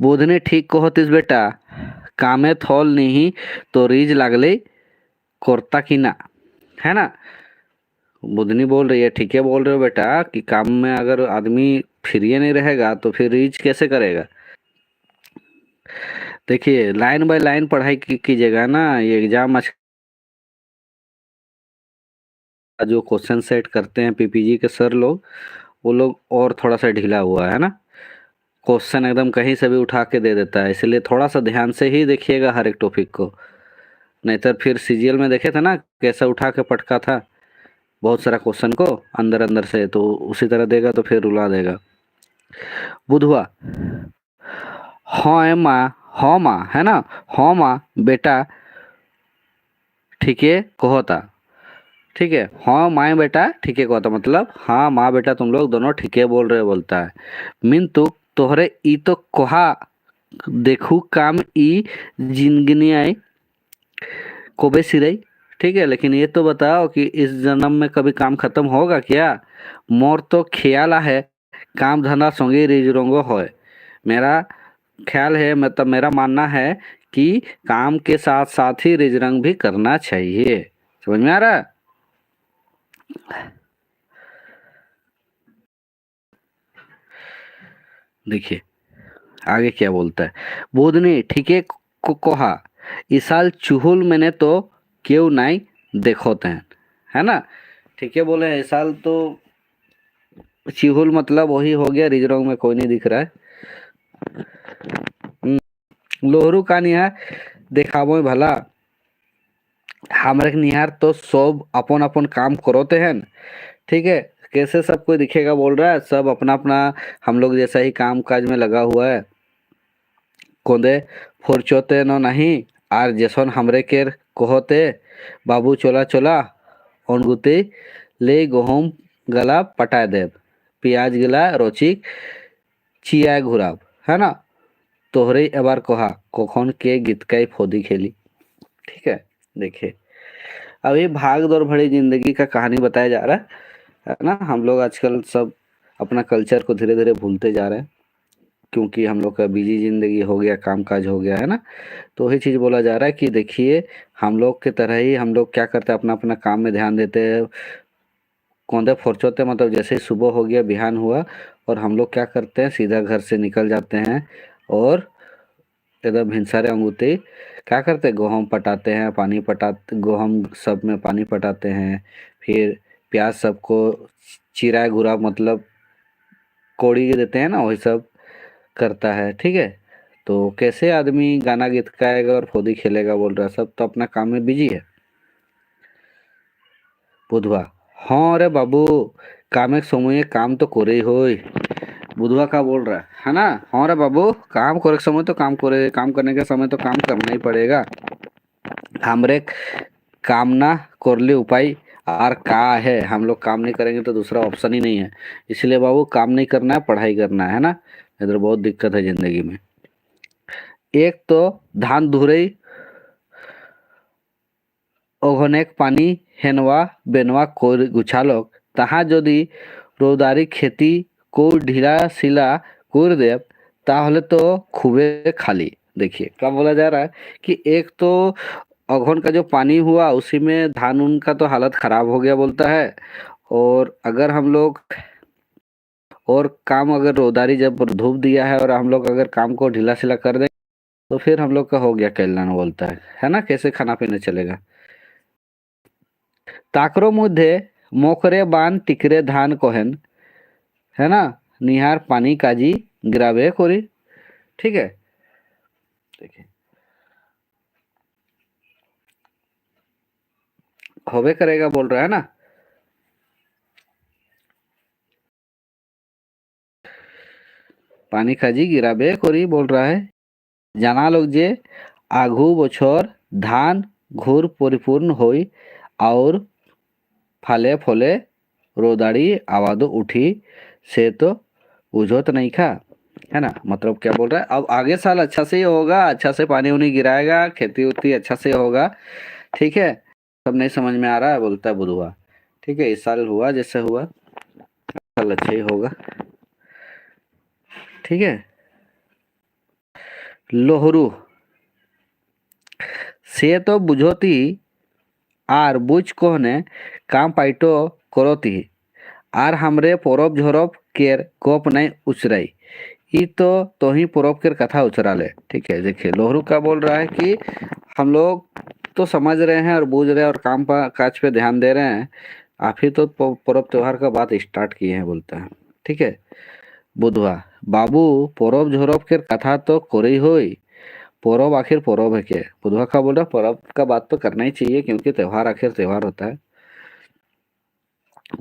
बुधने ठीक कहतिस बेटा, कामे थोल नहीं तो रीज लागले कोरता की ना, है ना। बुधनी बोल रही है, ठीक है बोल रहे हो बेटा, कि काम में अगर आदमी फ्री नहीं रहेगा तो फिर रीच कैसे करेगा। देखिए लाइन बाय लाइन पढ़ाई कीजिएगा ना, ये एग्जाम आज का जो क्वेश्चन सेट करते हैं पीपीजी के सर लोग, वो लोग और थोड़ा सा ढीला हुआ है ना। क्वेश्चन एकदम कहीं से भी उठा के दे देता है, इसलिए थोड़ा सा ध्यान से ही देखिएगा हर एक टॉपिक को। नहीं तो फिर सीजीएल में देखे थे ना कैसा उठा के पटका था बहुत सारा क्वेश्चन को अंदर अंदर से, तो उसी तरह देगा तो फिर रुला देगा। बुधवा, हाँ माँ, हाँ माँ, है ना। हाँ माँ बेटा ठीक है कहता, ठीक है। हाँ माँ बेटा ठीक है कहता मतलब हाँ माँ बेटा तुम लोग दोनों ठीक है बोल रहे हो बोलता है। मिन तू तोहरे ई तो कहा देखू काम ई जिंदगी आई कोबे सिरई, ठीक है। लेकिन ये तो बताओ कि इस जन्म में कभी काम खत्म होगा क्या। मोर तो ख्याल है काम धंधा संगे रिजरोंगो होए। मेरा ख्याल है, मतलब मेरा मानना है कि काम के साथ साथ ही रिजरंग भी करना चाहिए। समझ में आ रहा है। देखिए आगे क्या बोलता है। बोधने ठीक है को कहा इस साल चुहुल मैंने तो क्यों नहीं देखो तैन, है ना। ठीक है बोले इस साल तो चिहुल मतलब वही हो गया, रिजरोंग में कोई नहीं दिख रहा है। लोहरू का निहार देखाबो भला, हमारे निहार तो सब अपन अपन काम करोते हैं, ठीक है। कैसे सब कोई दिखेगा बोल रहा है, सब अपना अपना हम लोग जैसा ही काम काज में लगा हुआ है। कोंदे फुरचोते न नहीं, आर जैसन हमरे केर कोहते बाबू चोला चोला অনগুতে ले গহম गला पटा देव पियाज गला রচিক চিয়ায় ঘুরাব, है ना। तोहरे एबार कहा कखन के गीतकाई फोदी खेली, ठीक है। देखिए अभी भाग दौड़ भरी जिंदगी का कहानी बताया जा रहा है ना। हम लोग आजकल सब अपना कल्चर को धीरे धीरे भूलते जा रहे हैं, क्योंकि हम लोग का बिजी जिंदगी हो गया, काम काज हो गया है ना। तो वही चीज़ बोला जा रहा है कि देखिए हम लोग की तरह ही हम लोग क्या करते हैं, अपना अपना काम में ध्यान देते हैं। कौंधे फुरचोते मतलब जैसे ही सुबह हो गया बिहान हुआ और हम लोग क्या करते हैं सीधा घर से निकल जाते हैं और एकदम भिनसारे अंगूते क्या करते हैं, गेहूँ पटाते हैं, पानी पटाते गेहूँ सब में पानी पटाते हैं। फिर प्याज सबको चिरा गुरा मतलब कोड़ी देते हैं ना, वही सब करता है, ठीक है। तो कैसे आदमी गाना गीत गाएगा और फोदी खेलेगा बोल रहा है, सब तो अपना काम में बिजी है। बुधवा, हाँ रे बाबू कामेक সময়ে কাম তো করেই হই, बुधवा का बोल रहा है ना। हाँ रे बाबू, काम करे के समय तो काम करे, काम करने के समय तो काम करना ही पड़ेगा। हमरे कामना करले उपाय और का है, हम लोग काम नहीं करेंगे तो दूसरा ऑप्शन ही नहीं है। इसलिए बाबू काम नहीं करना है, पढ़ाई करना है ना। इधर बहुत दिक्कत है जिंदगी में। एक तो धान धुरई ओघनेक पानी हेनवा बेनवा कोर गुछालोक ताहा यदि रौदारी खेती को ढीला सिला कर दे ताहले तो खूबे खाली। देखिए क्या बोला जा रहा है कि एक तो अघन का जो पानी हुआ उसी में धान उन का तो हालत खराब हो गया बोलता है। और अगर हम लोग और काम अगर रौदारी जब धूप दिया है और हम लोग अगर काम को ढीला सिला कर दें तो फिर हम लोग का हो गया कल्याण बोलता है ना। कैसे खाना पीना चलेगा। ताकरो मध्य मोकरे बान टिकरे धान कोहेन है ना, निहार पानी काजी गिरावे कोरी। ठीक है, देखिए होबे करेगा बोल रहा है ना। पानी काजी गिरावे कोरी बोल रहा है। जाना लोग जे आघु बछर धान घूर परिपूर्ण होई और फाले फोले रोदाड़ी आवादो उठी से तो बुझोत नहीं खा है ना। मतलब क्या बोल रहा है, अब आगे साल अच्छा से ही होगा, अच्छा से पानी उनी गिराएगा, खेती उती अच्छा से होगा। ठीक है, सब नहीं समझ में आ रहा है बोलता है बुधवा। ठीक है, इस साल हुआ जैसे हुआ, साल अच्छा ही होगा। ठीक है, लोहरू से तो बुझोती আর বুঝ কোহনে কাম পাইটো করতি আর हमरे परब झरब केर कोप नहीं उचराई। ये तो ही परब केर कथा उचरा ले। ठीक है, देखिए लोहरू का बोल रहा है कि हम लोग तो समझ रहे हैं और बूझ रहे हैं और काम पर काज पे ध्यान दे रहे हैं, आप ही तो परब त्योहार का बात स्टार्ट किए हैं बोलता है। ठीक है, बुधवा बाबू परब झरब केर कथा तो करे होई, परब आखिर परब है के। बुधवा का बोल रहा है परब का बात तो करना ही चाहिए क्योंकि त्योहार आखिर त्योहार होता है।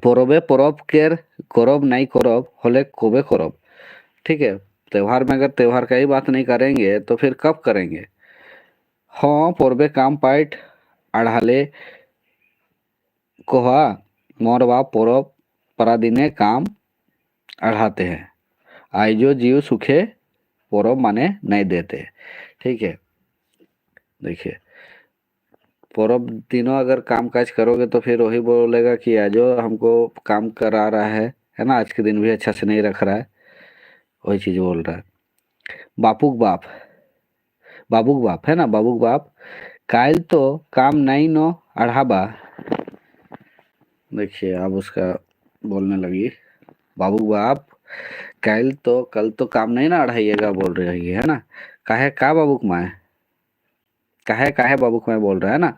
परबे परब केर करब नहीं करब होले कबे करब। ठीक है, त्योहार में अगर त्योहार का ही बात नहीं करेंगे तो फिर कब करेंगे। हाँ परबे काम पाइट आढ़ाले कोहा मोर बाप परब परादिने काम आढ़ाते हैं, आइजो जीव सुखे परब माने नहीं देते। ठीक है, देखिए परब दिनों अगर काम काज करोगे तो फिर वही बोलेगा कि आजो हमको काम करा रहा है ना, आज के दिन भी अच्छा से नहीं रख रहा है, वही चीज बोल रहा है। बापूक बाप, बाबूक बाप है ना, बाबूक बाप कायल तो काम नहीं नो अढ़ाबा। देखिए अब उसका बोलने लगी, बाबूक बाप कायल तो कल तो काम नहीं ना अढ़ाइएगा बोल रही है ना। काहे का बाबूक माए, काहे काहे बाबूक माए बोल रहा है ना।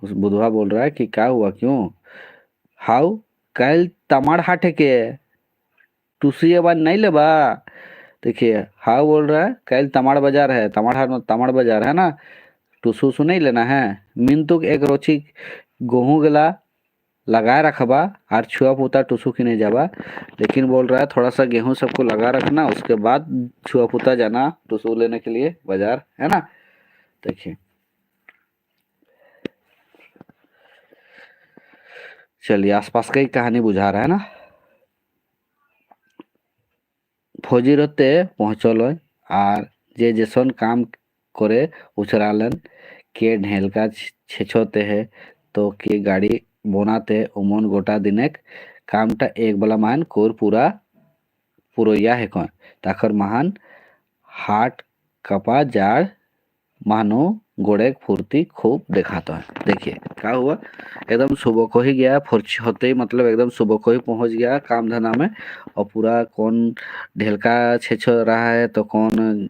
उस बुधवा बोल रहा है कि क्या हुआ क्यों। हाउ कल तमाड़ हाटे के टूसी अब नहीं लेबा। देखिए हाउ बोल रहा है कल तमाड़ बाजार है, तमाड़ हाट में तमाड़ बाजार है ना, टूसू उसू नहीं लेना है। मिनतुक एक रोची गेहूं गला लगाए रखबा और छुआ पुता टूसू की नहीं जाबा। लेकिन बोल रहा है थोड़ा सा गेहूं सबको लगा रखना, उसके बाद छुआ पुता जाना टूसू लेने के लिए बाजार है ना। देखिए चलिए आसपास का ही कहानी बुझा रहा है ना। फौजीरते पहुँचल और जे जैसन काम करे उछरालन के ढेलका छेछोते है तो के गाड़ी बनाते उमन गोटा दिनेक कामटा एक बला मान कोर पूरा पुरोया है कौन ताकर महान हाट कपा जाड़ मानो गोड़े फुर्ती खूब दिखाता है। देखिए क्या हुआ, एकदम सुबह को ही गया, फुर्च होते ही मतलब एकदम सुबह को ही पहुंच गया काम धंधा में। और पूरा कौन ढेलका छेछ रहा है तो कौन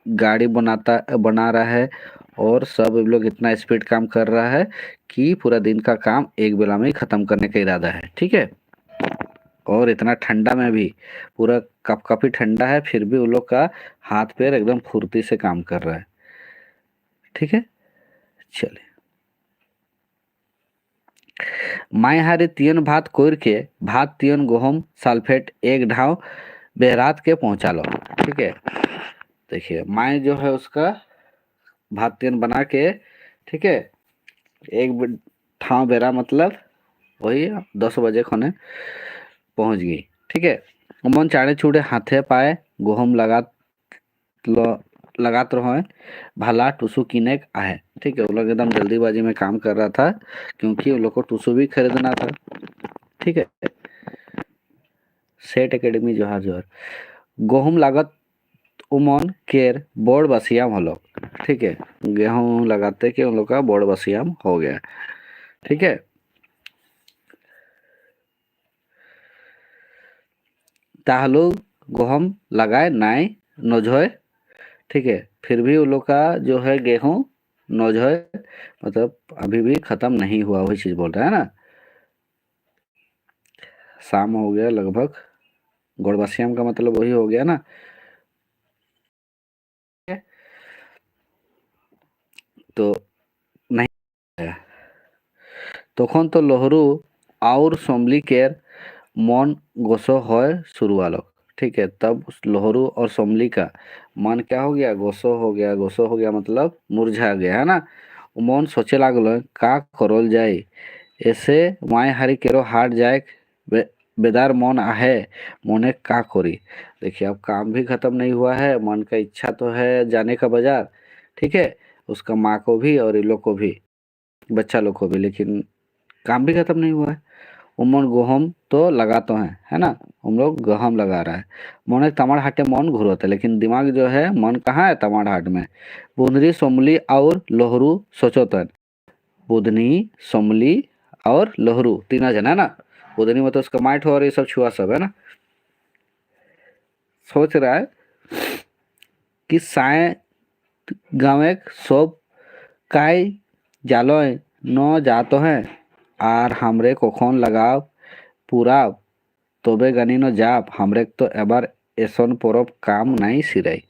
गाड़ी बना रहा है, और सब लोग इतना स्पीड काम कर रहा है कि पूरा दिन का काम एक बेला में ही खत्म करने का इरादा है। ठीक है, और इतना ठंडा में भी पूरा कप कपी ठंडा है फिर भी उन लोग का हाथ पैर एकदम फुर्ती से काम कर रहा है। ठीक है, चलिए माय हारे तीन भात कोर के भात तीन गहम सालफेट एक ढाव बेहरात के पहुंचा लो। ठीक है, देखिए मैं जो है उसका भात तेन बना के, ठीक है, एक ठाव बेरा मतलब वही 10 बजे खने पहुंच गई। ठीक है, मन चाड़े चूड़े हाथे पाए गोहम लगात रहो भला टुसु किने आए। ठीक है, वो लोग एकदम जल्दीबाजी में काम कर रहा था क्योंकि उन लोग को टुसु भी खरीदना था। ठीक है, सेठ एकेडमी जोहार जोहार। गेहूं लागत उमन केर बोड़ बसियाम हो लोग। ठीक है, गेहूं लगाते कि उन लोग का बोड़ बसियाम हो गया। ठीक है, ताहलु गेहूं लगाए नाई नोझोए। ठीक है, फिर भी उन लोग का जो है गेहूं नोझोए मतलब अभी भी खत्म नहीं हुआ, वही चीज बोल रहा है ना। शाम हो गया लगभग, गोड़बसियाम का मतलब वही हो गया ना। तो नहीं है। तखन तो लोहरू और सोमली केर मन गोसो होय शुरू वालो। ठीक है, तब उस लोहरू और सोमली का मन क्या हो गया, गोसो हो गया। गोसो हो गया मतलब मुरझा गया है ना। उ मन सोचे लागल का करल जाए, ऐसे माय हारी केरो हाट जाए बेदार मन आहे मोने का करी। देखिए अब काम भी खत्म नहीं हुआ है, मन का इच्छा तो है जाने का बाजार। ठीक है, उसका माँ को भी और इन लोग को भी, बच्चा लोग को भी, लेकिन काम भी खत्म नहीं हुआ है। उमन गेहूं तो लगा तो है ना। हम लोग गेहूं लगा रहा है, मोने तमाड़ हाटे मन घुरत है, लेकिन दिमाग जो है मन कहाँ है तमाड़ हाट में। बुंदरी सोमली और लोहरू सोचोतन। बुधनी सोमली और लोहरू तीन जन है ना। बुधनी में तो उसका माइट हो और ये सब छुआ सब है ना। सोच रहा है कि साय गाँव सब काय जालोय न जातो है আর হামরে কখন লাগাও পুরাও তবে গানি ন जाप हमरे तो एबार एसन परब काम नहीं सिराई।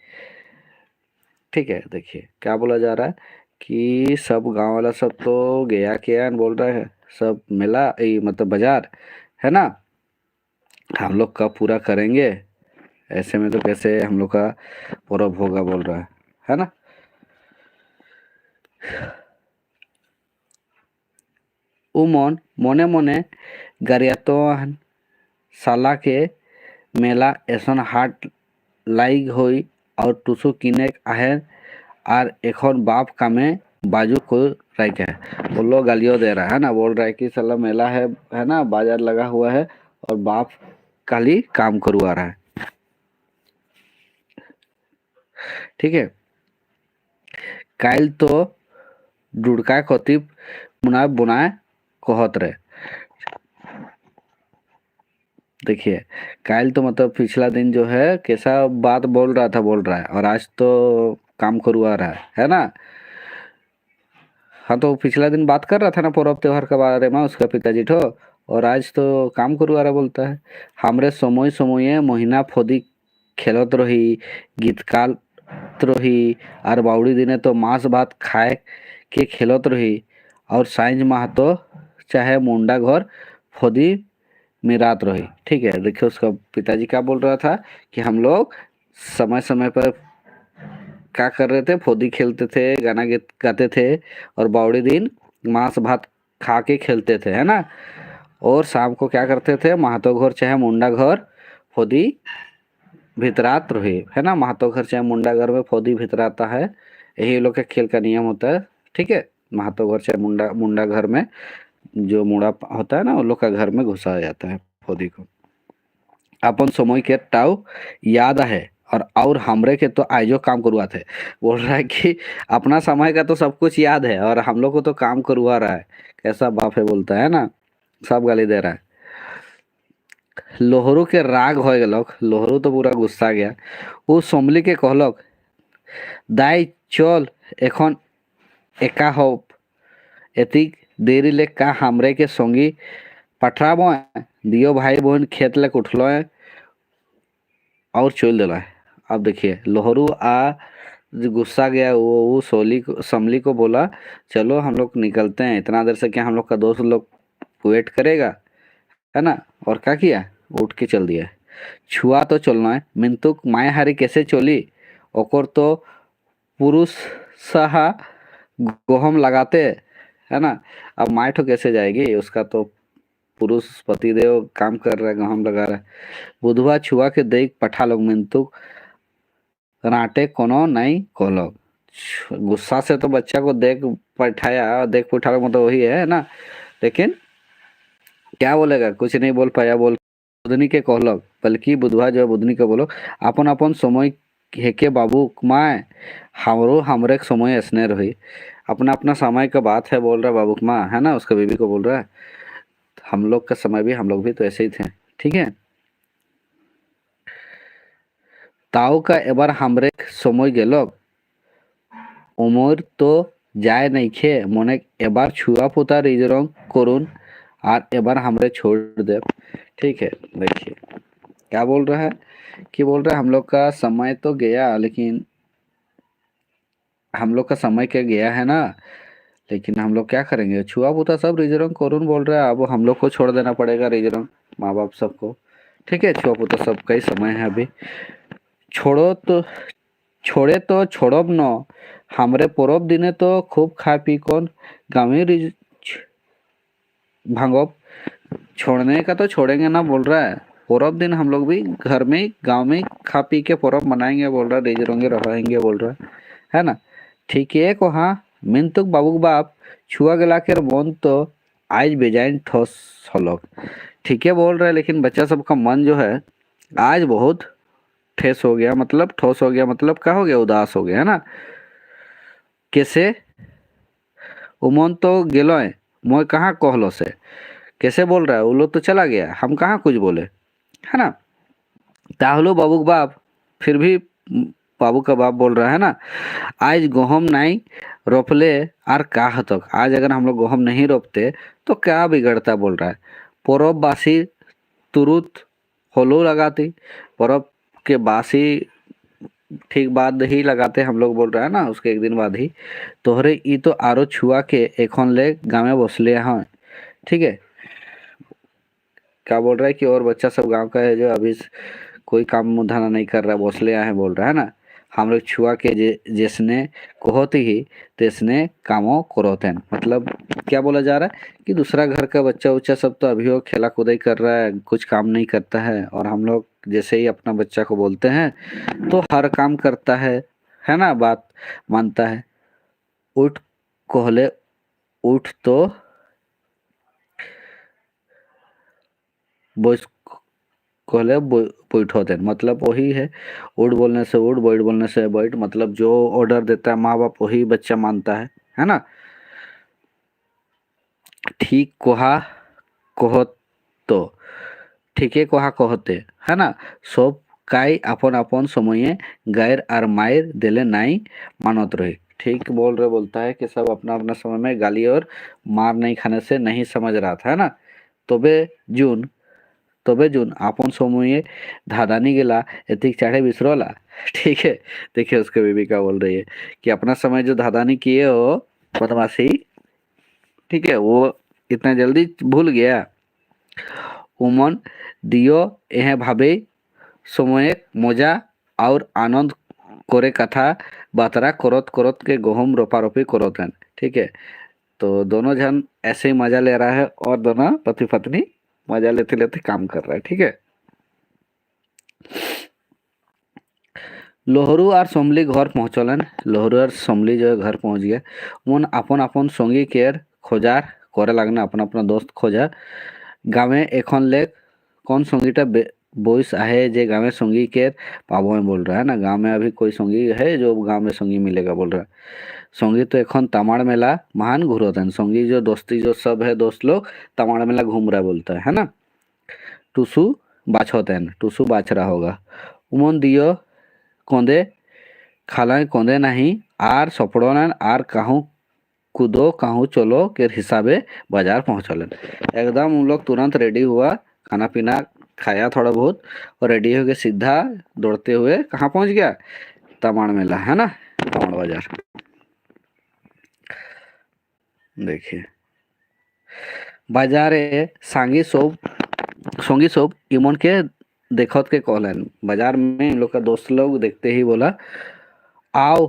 ठीक है, देखिए क्या बोला जा रहा है कि सब गांव वाला सब तो गया क्या बोल रहा है, सब मेला मतलब बाजार है ना, हम लोग कब पूरा करेंगे, ऐसे में तो कैसे हम लोग का परब होगा बोल रहा है ना। उमन मने मने गरियातो साला के मेला एसन हाट लाइग हुई और टुसु किने आहे और एखन बाप कामे बाजू को राइट है। वो लोग गालियों दे रहा है ना, बोल रहा है कि साला मेला है ना, बाजार लगा हुआ है और बाप खाली काम करवा रहा है। ठीक है, काल तो डुड़का कतिब मुना बुनाए कहत रहे। देखिए काल तो मतलब पिछला दिन जो है कैसा बात बोल रहा है और आज तो काम करवा रहा है ना। हाँ, तो पिछला दिन बात कर रहा था ना पर्व त्योहार के बारे में उसका पिताजी ठो, और आज तो काम करवा रहा बोलता है। हमरे समय समय महीना फदी खेलत रही, गीत गात रही, और बाउड़ी दिने तो मांस भात खाए के खेलत रही, और साइंज माह तो चाहे मुंडा घर फदी मिरात रही। ठीक है, देखिए उसका पिताजी क्या बोल रहा था कि हम लोग समय समय पर क्या कर रहे थे, फोदी खेलते थे, गाना गाते थे, और बावड़ी दिन मांस भात खा के खेलते थे है ना। और शाम को क्या करते थे, महातो घर चाहे मुंडा घर फोदी भितरात रहे है ना। महातो घर चाहे मुंडा घर में फोदी भितराता है, यही लोग के खेल का नियम होता है। ठीक है, महातो घर चाहे मुंडा मुंडा घर में जो मुंडा होता है ना, उन लोग का घर में घुसा जाता है फोदी को। अपन समय के टाव याद है और हमरे के तो आइजो काम करवा थे। बोल रहा है कि अपना समय का तो सब कुछ याद है और हम लोग को तो काम करवा रहा है। कैसा बाप है बोलता है ना, सब गाली दे रहा है। लोहरू के राग हो गलक, लोहरू तो पूरा गुस्सा गया। वो सोमली के कहलक दाई चल एखन एका हो एतिक देरी ले का हमरे के संगी पठराब दियो भाई बहन खेत लेक उठलो और चल दिला है। अब देखिए लोहरू जो गुस्सा गया वो समली को बोला चलो हम लोग निकलते हैं, इतना देर से क्या हम लोग का दोस्त लोग वेट करेगा है ना। और क्या किया, उठ के चल दिया। छुआ तो चलना है मिंतुक माया हारी कैसे चली ओकर तो पुरुष सहा गोहम लगाते है ना। अब माए ठो कैसे जाएगी, उसका तो पुरुष पतिदेव काम कर रहा है, गहम लगा रहा है। बुधवा छुआ के देख पठा लोग मिंतुक रांटे कोनो नहीं कोलोग। गुस्सा से तो बच्चा को देख पठाया, देख पठा लोग मतलब वही है ना, लेकिन क्या बोलेगा, कुछ नहीं बोल पाया। बोल बुधनी के कहलक, बल्कि बुधवा जो है बुधनी के बोलो अपन अपन समय हेके बाबू माए हमरो हमरे समय ऐसने रही। अपना अपना समय का बात है बोल रहा बाबू माँ है ना, उसका बीबी को बोल रहा है हम लोग का समय भी, हम लोग भी तो ऐसे ही थे, ठीक है। ताऊ का एबार हमरे समय गेलक उमर तो যায় नइखे मने एबार छुआ पुता रिजरंग करुन और एबार हमरे छोड़ दे, ठीक है। देखिए क्या बोल रहा है, कि बोल रहा है हम लोग का समय तो गया, लेकिन हम लोग का समय क्या गया है ना, लेकिन हम लोग क्या करेंगे, छुआ पुता सब रिजरंग करुन बोल रहा है। अब हम लोग को छोड़ देना पड़ेगा रिजरंग, माँ बाप सबको, ठीक है। छुआ पुता सबका ही समय है अभी। छोड़ो तो छोड़े तो छोड़ब न हमरे परब दिने तो खूब खा पी कौन गाँव रिज भांगब। छोड़ने का तो छोड़ेंगे ना बोल रहा है, परब दिन हम लोग भी घर में गांव में खा पी के परब मनाएंगे बोल रहा है, रिजरोंगे रहेंगे बोल रहा है ना। ठीक है को हाँ मिनतुक बाबू बाप छुआ गला के मन तो आज बेजाइन ठोस हलोक, ठीक है बोल रहा है। लेकिन बच्चा सबका मन जो है आज बहुत ठेस हो गया, मतलब ठोस हो गया, मतलब क्या हो गया, उदास हो गया है ना। कैसे उमन तो गेलो है मैं कहाँ कहलो से, कैसे बोल रहा है, वो लोग तो चला गया हम कहाँ कुछ बोले है ना। ताहलो बाबू का बाप फिर भी बाबू का बाप बोल रहा है ना, आज गेहूं नहीं रोपले और का तक, आज अगर हम लोग गेहूं नहीं रोपते तो क्या बिगड़ता बोल रहा है। परब बासी तुरुत होलो लगाती, परब के बासी ठीक बाद ही लगाते हम लोग बोल रहा है ना, उसके एक दिन बाद ही। तोहरे ई तो आरो छुआ के एखन ले गाँव बसले हैं, ठीक है। क्या बोल रहा है कि और बच्चा सब गांव का है जो अभी कोई काम धंधा नहीं कर रहा, बसले आए हैं बोल रहा है ना। हम लोग छुआ के जिसने कहती ही तेसने कामों करोते, मतलब क्या बोला जा रहा है कि दूसरा घर का बच्चा उच्चा सब तो अभी वो खेला कूदाई कर रहा है, कुछ काम नहीं करता है, और हम लोग जैसे ही अपना बच्चा को बोलते हैं तो हर काम करता है ना, बात मानता है। उठ कोहले उठ तो बोझ कहले बैठो देन, मतलब वही है उठ बोलने से उठ, बैठ बोलने से बैठ, मतलब जो ऑर्डर देता है माँ बाप वही बच्चा मानता है ना। ठीक कोहा कहो तो ठीके कोहा कहते है ना, सब काई अपन अपन समय गैर और मायर दिले नहीं मानत रहे। ठीक बोल रहे, बोलता है कि सब अपना अपना समय में गाली और मार नहीं खाने से नहीं समझ रहा था है ना। तबे जून तबे जून आपन समये धादानी गेला एतिक चाहे बिसरोला, ठीक है। देखिए उसके बीबी क्या बोल रही है कि अपना समय जो धादानी किए हो बदमाशी, ठीक है, वो इतना जल्दी भूल गया। उमन दियो यह भावे समय मजा और आनंद करे कथा बातरा करत करत के गहूम रोपा रोपी करत हैं, ठीक है। तो दोनों जन ऐसे ही मजा ले रहा है और दोनों पति पत्नी मजा लेते लेते काम कर रहा है, ठीक है। लोहरू और सोमली घर पहुँचलन, लोहरू और सोमली जो है घर पहुँच गया। उन अपन अपन संगी केर खोजार करे लगना, अपना अपना दोस्त खोजा। गाँवे एखन ले कौन संगीटा बोइस आहे जे गाँव में संगी के पाबो में बोल रहा है ना, गाँव में अभी कोई संगी है जो गाँव में संगी मिलेगा बोल रहा है। संगी तो एखन तमाड़ मेला महान घूरोतन, संगी जो दोस्ती जो सब है दोस्त लोग तमाड़ मेला घूम रहा बोलता है ना। टूसू बाछोतन, टूसू बाछ रहा होगा। उमन दियो कोंदे खाला कोंदे नहीं आर सपड़ोन आर कहूँ कूदो कहूँ चलो के हिसाबे बाजार पहुँचलन। एकदम उन लोग तुरंत रेडी हुआ, खाना पीना खाया थोड़ा बहुत और रेडी हो गए, सीधा दौड़ते हुए कहाँ पहुँच गया, तमाड़ मेला है ना, तमाड़ बाजार। देखिए बाजारे सांगी सब इमन के देखो के कहलन बाजार में इन लोग का दोस्त लोग देखते ही बोला, आओ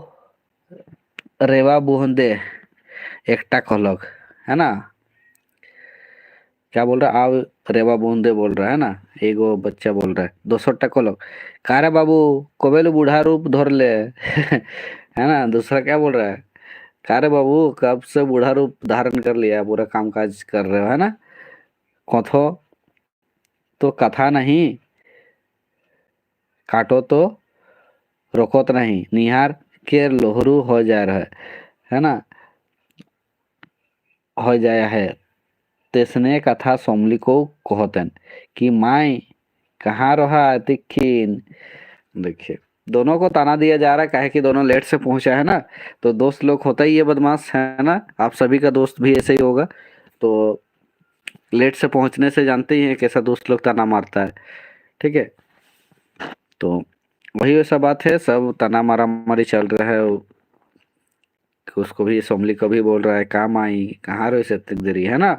रेवा बुहंदे एकटा कहलक, है ना, क्या बोल रहा है, आओ रेवा बूंदे बोल रहा है ना, एगो बच्चा बोल रहा है, दूसरा टको लोग, कारे बाबू कोबेलू बूढ़ा रूप धर ले है ना, दूसरा क्या बोल रहा है, कारे बाबू कब से बूढ़ा रूप धारण कर लिया, पूरा काम काज कर रहे हो, है ना, कथो तो कथा नहीं, काटो तो रोकोत नहीं, निहार के लोहरू हो जा रहा है ना, हो जाया है, तेसने कथा सोमली को कहतन कि माई कहाँ रहा तिखिन। देखिए दोनों को ताना दिया जा रहा है, काहे कि दोनों लेट से पहुंचा है ना, तो दोस्त लोग होता ही ये बदमाश है ना, आप सभी का दोस्त भी ऐसे ही होगा, तो लेट से पहुंचने से जानते ही हैं कैसा दोस्त लोग ताना मारता है, ठीक है, तो वही वैसा बात है, सब ताना मारा मारी चल रहा है, उसको भी सोमली को भी बोल रहा है काम आई कहाँ रहो, इतनी देरी है ना,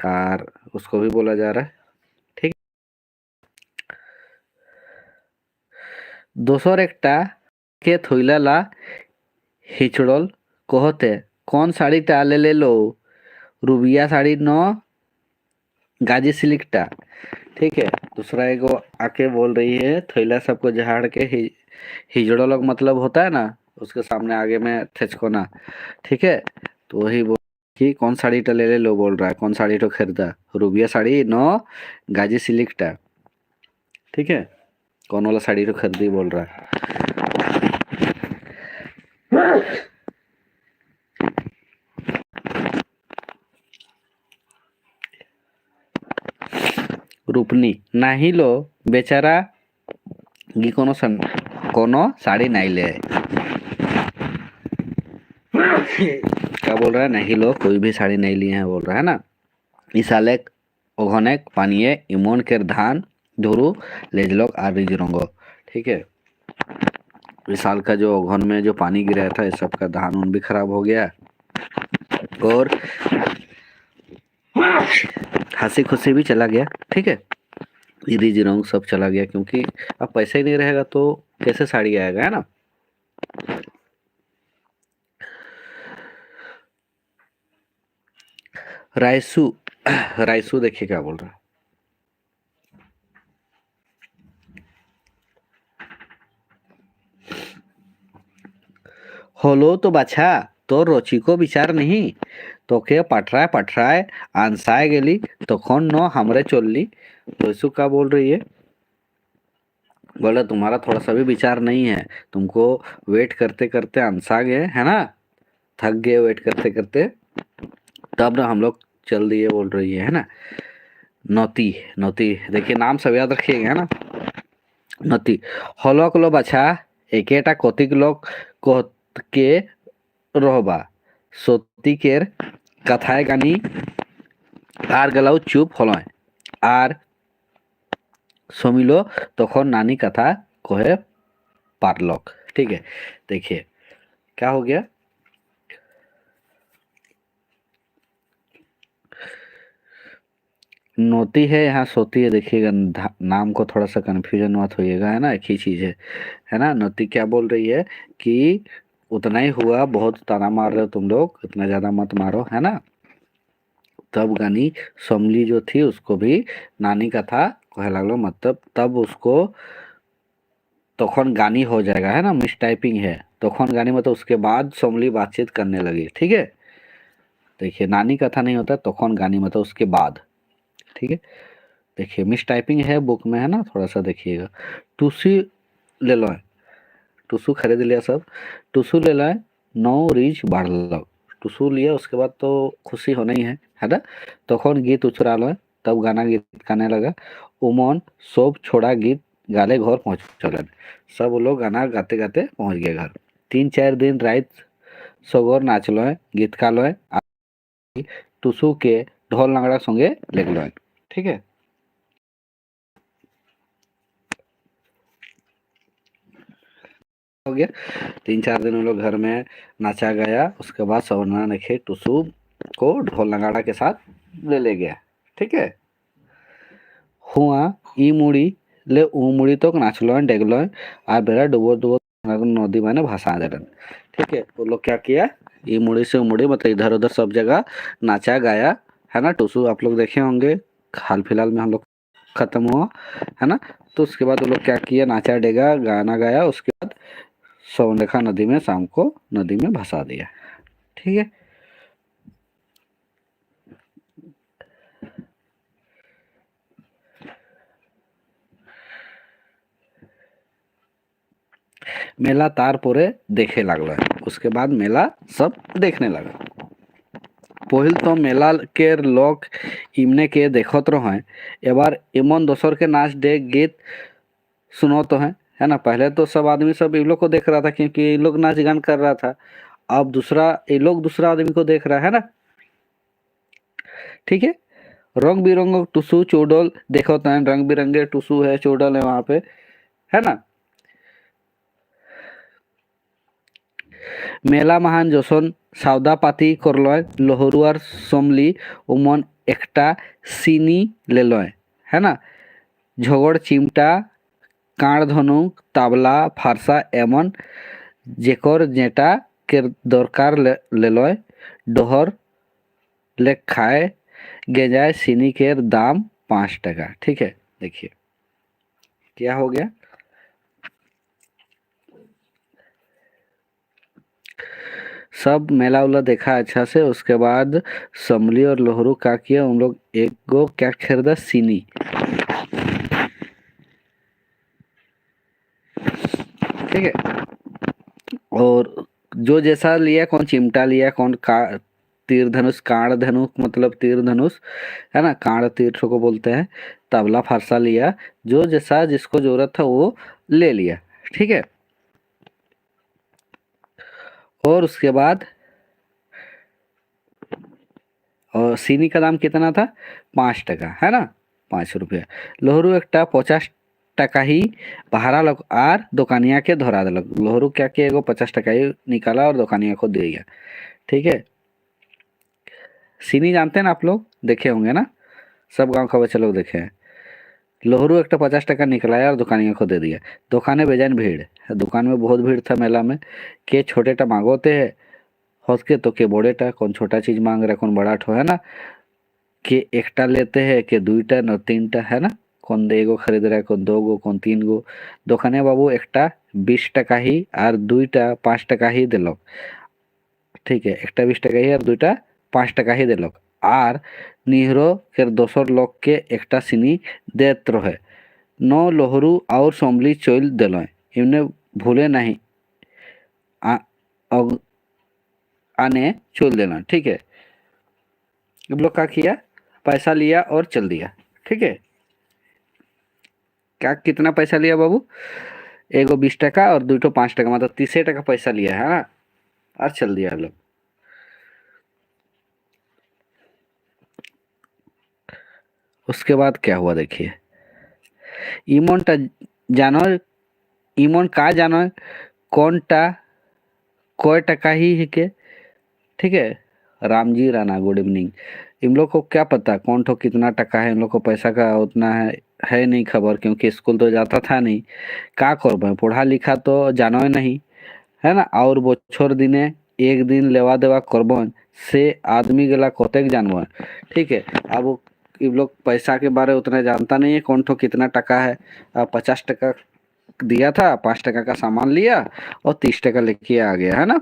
और उसको भी बोला जा रहा है, ठीक। दोसर एकटा के थैला ला हिचड़ल कहते कौन साड़ीटा ले लो, रूबिया साड़ी न गाजी सिल्कटा, ठीक है, दूसरा एगो आके बोल रही है थैला सबको झाड़ के हिजड़ो लोग मतलब होता है ना, उसके सामने आगे में थेचकोना, ठीक है, तो वही बोल कि कौन साड़ी टा ले लो बोल रहा है, कौन साड़ी तो खरीदा, रूबिया साड़ी न गाजी सिल्कटा, ठीक है, कौन वाला साड़ी तो खरीदी बोल रहा है। रूपनी नाही लो बेचारा गी कोनो साड़ी नहीं ले, क्या बोल रहा है, नहीं लो कोई भी साड़ी नहीं लिए हैं बोल रहा है ना, इसालेक ओघनेक पानिये इमोन के धान धुरु लेजलोक आ रिजरंगो, ठीक है, इस साल का जो ओघन में जो पानी गिरा था इस सब का धान उन भी खराब हो गया, और हंसी खुशी भी चला गया, ठीक है, रिज रंग सब चला गया, क्योंकि अब पैसा ही नहीं रहेगा तो कैसे साड़ी आएगा, है ना। रायसू रायसू देखिए क्या बोल रहा है, होलो तो बाछा तो रोची को विचार नहीं, तो के पठराए पठराए आंसाए गेली तो कौन नो हमरे चोली, रायसू क्या बोल रही है, बोला तुम्हारा थोड़ा सा भी विचार नहीं है, तुमको वेट करते करते अनसा गए है ना, थक गए वेट करते करते, तब ना हम लोग चल दिए बोल रही है ना। नौती नौती देखिए नाम सब याद रखिएगा, है ना, नौती हलक लो बाछा एकेटा कतिक लोग के रहबा सती केर कथाय गानी आर गलाउ चुप हलय আর समिलो तखन नानी कथा कहे पारलक, ठीक है, देखिए क्या हो गया, नोती है यहाँ सोती है, देखिएगा नाम को थोड़ा सा कन्फ्यूजन मत होइएगा, है ना, एक ही चीज है ना, नोती क्या बोल रही है कि उतना ही हुआ, बहुत ताना मार रहे हो तुम लोग, इतना ज्यादा मत मारो, है ना, तब गानी सोमली जो थी उसको भी नानी का था कहे लगलो, मतलब तब उसको तखन गानी हो जाएगा, है ना, मिस टाइपिंग है, तखन गानी मतलब उसके बाद सोमली बातचीत करने लगी, ठीक है, देखिए नानी कथा नहीं होता तखन गानी मतलब उसके बाद, ठीक है, देखिए मिस टाइपिंग है बुक में, है ना, थोड़ा सा देखिएगा, टूसी ले लो, टूसू खरीद लिया सब, टूसू ले लाए नौ रीच बढ़ लो, टूसू लिया उसके बाद तो खुशी होना ही है ना, तखन गीत उचरा लो, तब गाना गीत गाने लगा, उमन सब छोड़ा गीत गाले घर पहुँच चलन, सब लोग गाना गाते गाते पहुँच गए घर, 3-4 दिन रात सगोर नाच लो गीत गा लो, टूसू के ढोल नगड़ा संगे लेग लो, ठीक है, हो गया, 3-4 दिन उन लोग घर में नाचा गया, उसके बाद सवर्णा ने टुसू को ढोल नगाड़ा के साथ ले गया, ठीक है, हुआ इ मुड़ी ले उ मुड़ी तक नाचल डेगल आ बेरा डुबो डुबो नदी मैंने भाषा देलन। ठीक है, वो लोग क्या किया, ये मुड़ी से मुड़ी मतलब इधर उधर सब जगह नाचा गाया, है ना। टुसू आप लोग देखे होंगे, हाल फिलहाल में हम लोग खत्म हुआ, है ना। तो उसके बाद वो लोग क्या किया, नाचा डेगा गाना गाया, उसके बाद सोनरेखा नदी में शाम को नदी में भसा दिया। ठीक है, मेला तार पोरे देखे लगल, उसके बाद मेला सब देखने लगा। पहिल तो मेला के लोग इमने के देखत रहे, एबार एमन दोसर के नाच देख गीत सुनो तो है ना। पहले तो सब आदमी सब इन लोग को देख रहा था क्योंकि ये लोग नाच गान कर रहा था, अब दूसरा ये लोग दूसरा आदमी को देख रहा है ना। ठीक है, रंग बिरंग टुसू चोडल देखो तो रंग बिरंगे टुसू है, चोडल है वहां पे, है ना। मेला महान जसन सौदा पाती करल लहरुआर समली उमन एकटा सीनी लेल, है ना। झगड़ चिमटा काड़ धनुक ताबला फारसा एमन जेकर जेटा के दरकार लेल डोहर ले खाए गेजाए सीनी के दाम 5 टका। ठीक है, देखिए क्या हो गया, सब मेला उला देखा अच्छा से। उसके बाद समली और लोहरू क्या किया, उन लोग एक गो क्या खरीदा, सीनी। ठीक है, और जो जैसा लिया, कौन चिमटा लिया, कौन का तीर धनुष, कांड धनुष मतलब तीर धनुष, है ना, कांड तीर को बोलते हैं। तबला फारसा लिया, जो जैसा जिसको जरूरत था वो ले लिया। ठीक है, और उसके बाद और सीनी का दाम कितना था, 5 टका, है ना, 5 रुपया। लोहरू एकटा 50 टका ही भाड़ा लग आर दुकानिया के धरा दिलक। लोहरू क्या किया, एगो 50 टका ही निकाला और दुकानिया को दे दिया। ठीक है, सीनी जानते हैं ना आप लोग, देखे होंगे ना, सब गांव का बच्चे लोग देखे हैं। लोहरू एक 50 टका निकलाया और दुकानिया को दे दिया। दुकाने बेजान भीड़, दुकान में बहुत भीड़ था मेला में। के छोटे टा मांगोते है होस के, तो के बड़े टा, कौन छोटा चीज मांग रहा है, कौन बड़ा ठो, है ना। के एकटा लेते हैं, के 2टा न 3टा, है ना। कौन एगो खरीद रहा है, कौन 2 गो, कौन 3 गो। दुकाने बाबू एकटा 20 टका ही और 2टा 5 टका ही दिलक। ठीक है, एकटा 20 टका ही और 2टा 5 टका ही दिलक। आर निहरो के दोसर लोग के एकटा सीनी देत रहे। नो लोहरू और सोमली चोल दिल, इमने भूले नहीं आने चोल देना। ठीक है, हम लोग क्या किया, पैसा लिया और चल दिया। ठीक है, क्या कितना पैसा लिया बाबू, एगो 20 टका और 2 5 टका, मतलब 30 टका पैसा लिया, है ना, और चल दिया लोग। उसके बाद क्या हुआ देखिए, इमन टा जानो, इमन का जानो कौन टा कोई टका ही है के। ठीक है, राम जी राणा गुड इवनिंग। इन लोग को क्या पता कौन ठो कितना टका है, इन लोग को पैसा का उतना है नहीं खबर, क्योंकि स्कूल तो जाता था नहीं। का करब, पढ़ा लिखा तो जानो नहीं, है ना। और बछर दिने एक दिन लेवा देवा करबन से आदमी गला कतेक जानब। ठीक है, अब इन लोग पैसा के बारे उतना जानता नहीं है, कौन ठो कितना टका है। 50 टका दिया था, 5 टका का सामान लिया और 30 टका लेके आ गया, है ना।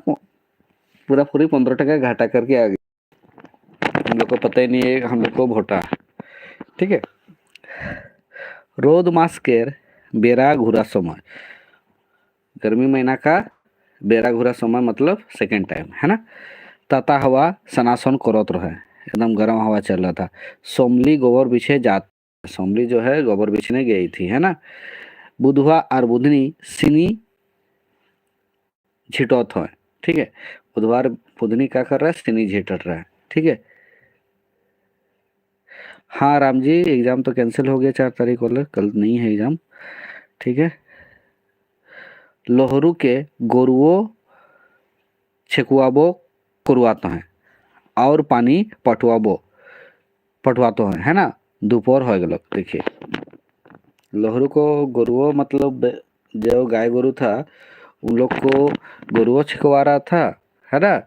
पूरा पूरी 15 टका घाटा करके आ गया, हम लोग को पता ही नहीं है, हम लोग को भोटा। ठीक है, रोद मास केर बेरा घुरा समय, गर्मी महीना का बेरा घुरा समय मतलब सेकेंड टाइम, है ना। ताता हवा सनासन करत रहे, एकदम गर्म हवा चल रहा था। सोमली गोबर बिछे जात, सोमली जो है गोबर बिछने गई थी, है ना। बुधवा और बुधनी सिनी झिटौत है। ठीक है, बुधवार बुधनी क्या कर रहा है, सिनी झिटट रहा है। ठीक है, हाँ राम जी, एग्जाम तो कैंसिल हो गया 4 तारीख वाला, कल नहीं है एग्जाम। ठीक है, लोहरू के गोरुओ छेकुआबो करवाते हैं और पानी पटवाबो पटवाते हैं, है ना। दोपहर हो गल देखिए, लोहरू को गुरुओं मतलब जो गाय गुरु था उन लोग को गुरुओं छिकवा रहा था, है ना,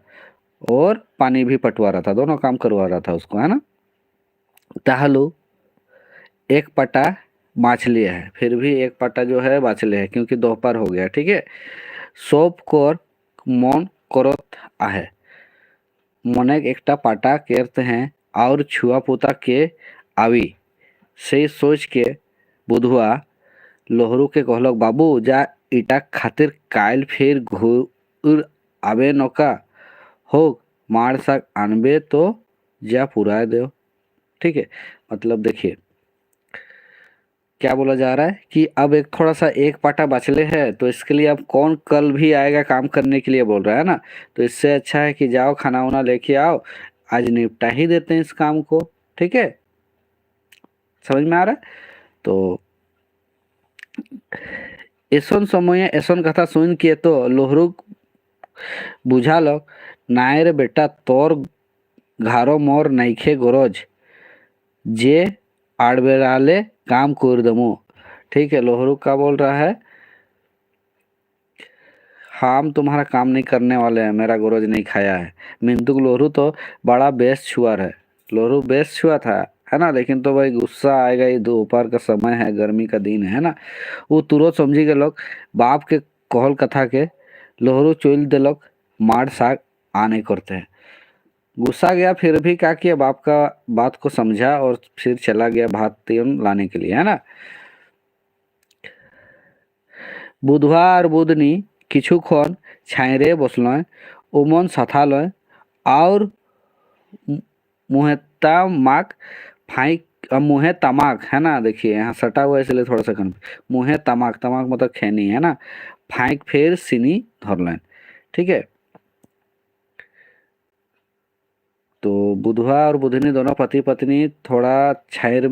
और पानी भी पटवा रहा था, दोनों काम करवा रहा था उसको, है ना। ताहलू एक पटा माछली है, फिर भी एक पटा जो है बाछले है क्योंकि दोपहर हो गया, ठीक है। सोप कोर मन करत आहे, मनेक एकटा पाटा केरते हैं और छुआ पोता के आवी से सोच के बुधवा लोहरू के कहलक, बाबू जा इटा खातिर कायल फिर घूर आबे नौका हो, मार साग आनबे तो जा पुराए दो, ठीक है। मतलब देखिए क्या बोला जा रहा है कि अब एक थोड़ा सा एक पाटा बचले है तो इसके लिए अब कौन कल भी आएगा काम करने के लिए, बोल रहा है ना। तो इससे अच्छा है कि जाओ खाना वाना लेके आओ, आज निपटा ही देते हैं इस काम को, ठीक है। समझ में आ रहा है। तो एसन समय एसन कथा सुन के तो लोहरू बुझाल, नाय रे बेटा तोर घारो मोर नइखे गरज, जे आड़बेड़ाले काम कर दमु, ठीक है। लोहरू का बोल रहा है, हम तुम्हारा काम नहीं करने वाले हैं, मेरा गरज नहीं खाया है। मिंतु लोहरू तो बड़ा बेस छुआर है, लोहरू बेस छुआ था, है ना। लेकिन तो भाई गुस्सा आएगा, ये दोपहर का समय है, गर्मी का दिन है ना। वो तुरंत समझी गए लोग बाप के कहल कथा के, लोहरू चोल देलक, मार साग आने करते हैं। गुस्सा गया, फिर भी क्या किया, बाप का बात को समझा और फिर चला गया भात तेल लाने के लिए, है ना। बुधवार बुधनी किछुक्षण छायरे बसलय, उमन सथालय और मुहेता माक फाइक मुहे तमाक, है ना। देखिए यहाँ सटा हुआ है इसलिए थोड़ा सा कन मुहे तमाक, तमाक मतलब खैनी, है ना। फाइक फिर सिनी धरलन, ठीक है। तो बुधवा और बुधनी दोनों पति पत्नी थोड़ा छाया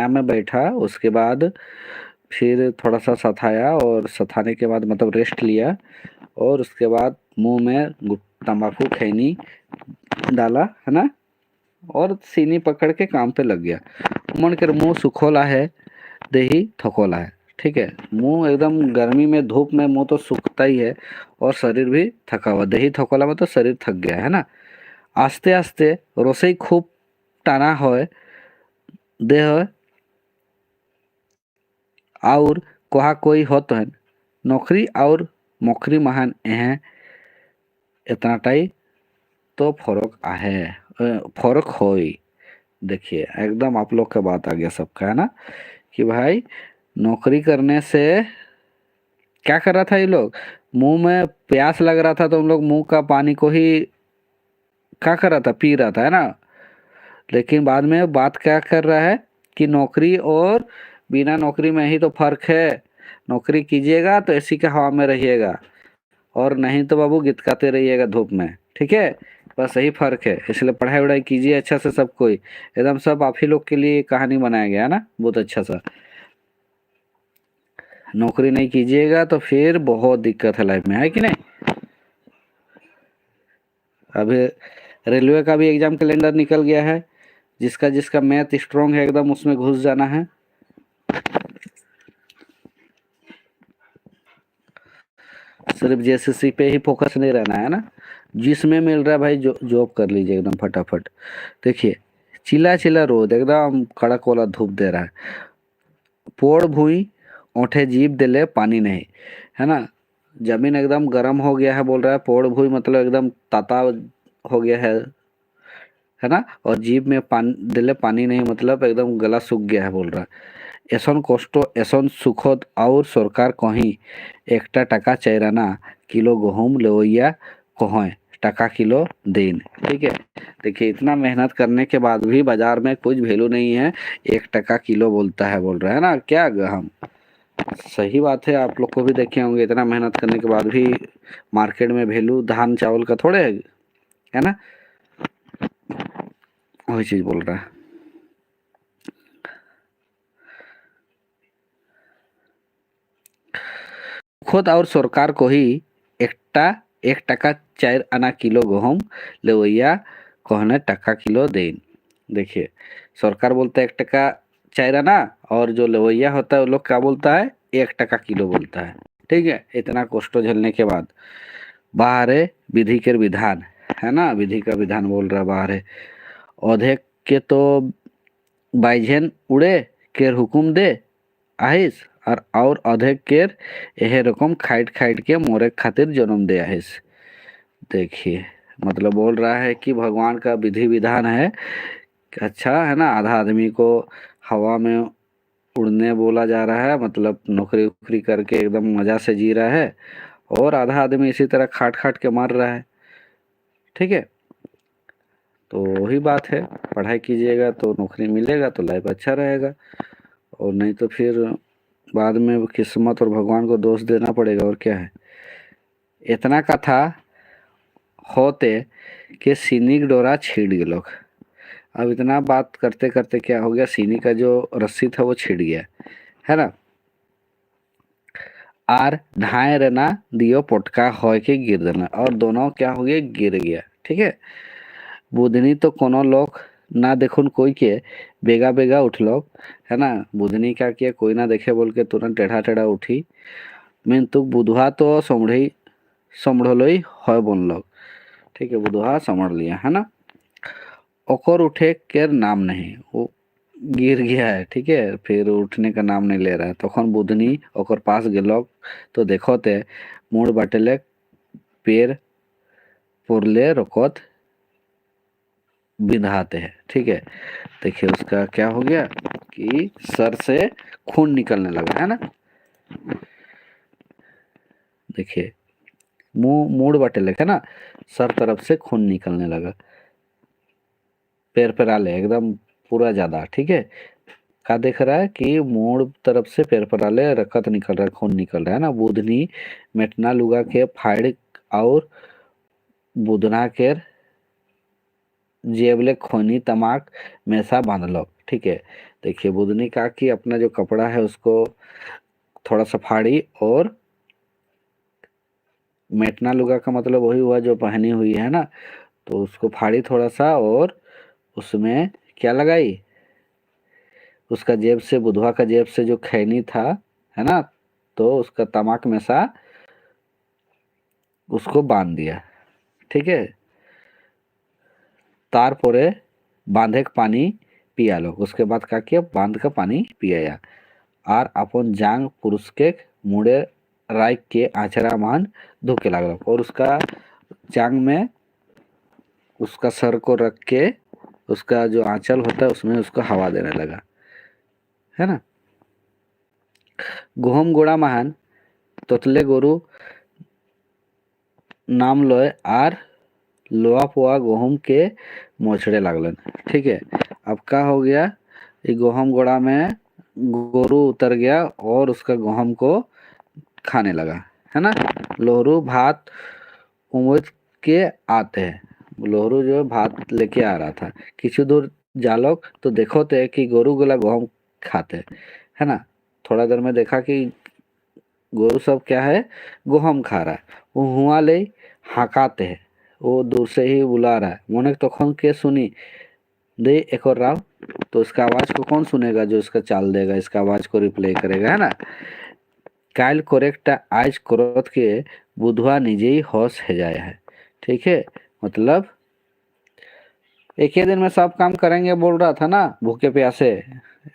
में बैठा, उसके बाद फिर थोड़ा सा सताया और सताने के बाद मतलब रेस्ट लिया, और उसके बाद मुंह में तंबाकू खैनी डाला, है ना, और सीनी पकड़ के काम पे लग गया। मन कर मुंह सुखोला है, देही थकोला है, ठीक है। मुंह एकदम गर्मी में धूप में मुंह तो सूखता ही है, और शरीर भी थका हुआ, देही थकोला में तो शरीर थक गया, है ना। आस्ते आस्ते रसोई खूब टाना है देह, और कहा कोई हो तो है नौकरी और मोकरी महान है, इतनाटाई तो फर्क आहे, फर्क होई। देखिए एकदम आप लोग का बात आ गया सबका, है ना, कि भाई नौकरी करने से क्या कर रहा था ये लोग, मुंह में प्यास लग रहा था तो उन लोग मुंह का पानी को ही क्या कर रहा था, पी रहा था, है ना। लेकिन बाद में बात क्या कर रहा है कि नौकरी और बिना नौकरी में ही तो फर्क है, नौकरी कीजिएगा तो एसी के हवा में रहिएगा, और नहीं तो बाबू गितकाते रहिएगा धूप में, ठीक है। बस यही फर्क है, इसलिए पढ़ाई वढ़ाई कीजिए अच्छा से, सब कोई एकदम सब आप ही लोग के लिए कहानी बनाया गया है ना, बहुत अच्छा सा। नौकरी नहीं कीजिएगा तो फिर बहुत दिक्कत है लाइफ में, है कि नहीं। अभी रेलवे का भी एग्जाम कैलेंडर निकल गया है, जिसका जिसका मैथ स्ट्रांग है एकदम उसमें घुस जाना है। सिर्फ जेसीसी पे ही फोकस नहीं रहना है ना, जिसमें मिल रहा है भाई जॉब कर लीजिए एकदम फटाफट। देखिए चिल्ला चिल्ला रोद एकदम कड़क वाला धूप दे रहा है, पोड़ भूई ओठे जीप दिले पानी नहीं, है ना। जमीन एकदम गर्म हो गया है, बोल रहा है पोड़ भूई मतलब एकदम ताता हो गया है ना। और जीप में पानी दिले पानी नहीं मतलब एकदम गला सूख गया है, बोल रहा है। एसन कष्ट एसन सुखद और सरकार कहीं एकटा टाका चैराना किलो गहूम लेवैया कहें टाका किलो दिन, ठीक है। देखिए इतना मेहनत करने के बाद भी बाजार में कुछ वैल्यू नहीं है, 1 टका किलो बोलता है, बोल रहा है ना क्या गहम। सही बात है, आप लोग को भी देखे होंगे इतना मेहनत करने के बाद भी मार्केट में वैल्यू धान चावल का थोड़े है ना, वही चीज बोल रहा है। खुद और सरकार को ही एकटा 1 टका 4 आना किलो गहूम लेवैया कहने टका किलो देन। देखिए सरकार बोलता है 1 टका चायराना, और जो लवैया होता है वो लोग क्या बोलता है, 1 टका किलो बोलता है। ठीक है, इतना कष्ट झेलने के बाद बाहर है विधि के विधान, है ना, विधि का विधान बोल रहा बाहर है। औधे के तो बाइझेन उड़े केर हुकुम दे आहिस, और अधे केर एहे रकम खाइट खाइट के मोरे खातिर जन्म दे आहिस। देखिए, मतलब बोल रहा है कि भगवान का विधि विधान है कि अच्छा है ना, आधा आदमी को हवा में उड़ने बोला जा रहा है, मतलब नौकरी उकरी करके एकदम मजा से जी रहा है, और आधा आदमी इसी तरह खाट खाट के मर रहा है। ठीक है, तो वही बात है, पढ़ाई कीजिएगा तो नौकरी मिलेगा तो लाइफ अच्छा रहेगा, और नहीं तो फिर बाद में किस्मत और भगवान को दोष देना पड़ेगा, और क्या है। इतना का था होते कि सीनी का डोरा छिड़ गया लोग। अब इतना बात करते करते क्या हो गया, सीनी का जो रस्सी था वो छिड़ गया, है ना। आर ढाए रहना दियो पटका हो के गिर देना, और दोनों क्या हो गया, गिर गया। ठीक है, बुधनी तो कोनो लोग ना देखुन कोई के बेगा बेगा उठ लोग, है ना। बुधनी क्या किया, कोई ना देखे बोल के तुरंत टेढ़ा टेढ़ा उठी। मीन तू बुधवा तो समढ़ी समढ़लोई है बोल लोग। ठीक है, बुधवा समझ लिया, है ना। ओकर उठे के नाम नहीं, वो गिर गया है। ठीक है, फिर उठने का नाम नहीं ले रहा है। तखन बुधनी ओकर पास गेलक तो देखो ते मुड़ बाटेले पेड़ पुरले रोकत बिंधाते हैं। ठीक है, देखिए उसका क्या हो गया कि सर से खून निकलने लगा, है ना। देखिए मुंह मूड बाटेले है ना, सर तरफ से खून निकलने लगा, पैर पैराले एकदम पूरा ज्यादा। ठीक है, का देख रहा है कि मोड़ तरफ से पैर पराले रकत निकल रहा है, खून निकल रहा है ना। बुधनी मेटना लुगा के फाड़ और बुधना के जेबले खोनी तमाक मैसा बांधलो। ठीक है, देखिए बुधनी का कि अपना जो कपड़ा है उसको थोड़ा सा फाड़ी, और मेटना लुगा का मतलब वही हुआ जो पहनी हुई है ना, तो उसको फाड़ी थोड़ा सा, और उसमें क्या लगाई, उसका जेब से, बुधवा का जेब से जो खैनी था, है ना, तो उसका तमाक में सा उसको बांध दिया। ठीक है, तारपोरे बांधे का पानी पिया लो। उसके बाद क्या किया, बांध का पानी पिया, और अपन जांग पुरुष के मुड़े राय के आचरा मान धोके लागल, और उसका जांग में उसका सर को रख के उसका जो आंचल होता है उसमें उसको हवा देने लगा, है ना। गोहम गोड़ा महान तोतले गोरु नाम लय आर लोहा पोआ गेहूं के मोछड़े लागलन। ठीक है, अब क्या हो गया, ये गेहूं गोड़ा में गोरू उतर गया और उसका गेहूं को खाने लगा, है ना। लोहरू भात उमद के आते हैं, लोहरू जो भात लेके आ रहा था, किसी दूर जालोक तो देखो थे कि गोरू गोला गेहूं खाते, है ना। थोड़ा देर में देखा कि गोरू सब क्या है, गेहूं खा रहा है। वो हुआ ले हकाते है, वो दूर से ही बुला रहा है। मोने तो कौन के सुनी दे एक और राव, तो इसका आवाज को कौन सुनेगा, जो इसका चाल देगा, इसका आवाज को रिप्ले करेगा, है ना। काल कोरेक्ट आज क्रोध के बुधवा निजे ही होश है जाया है। ठीक है, मतलब एक ही दिन में सब काम करेंगे बोल रहा था ना, भूखे प्यासे,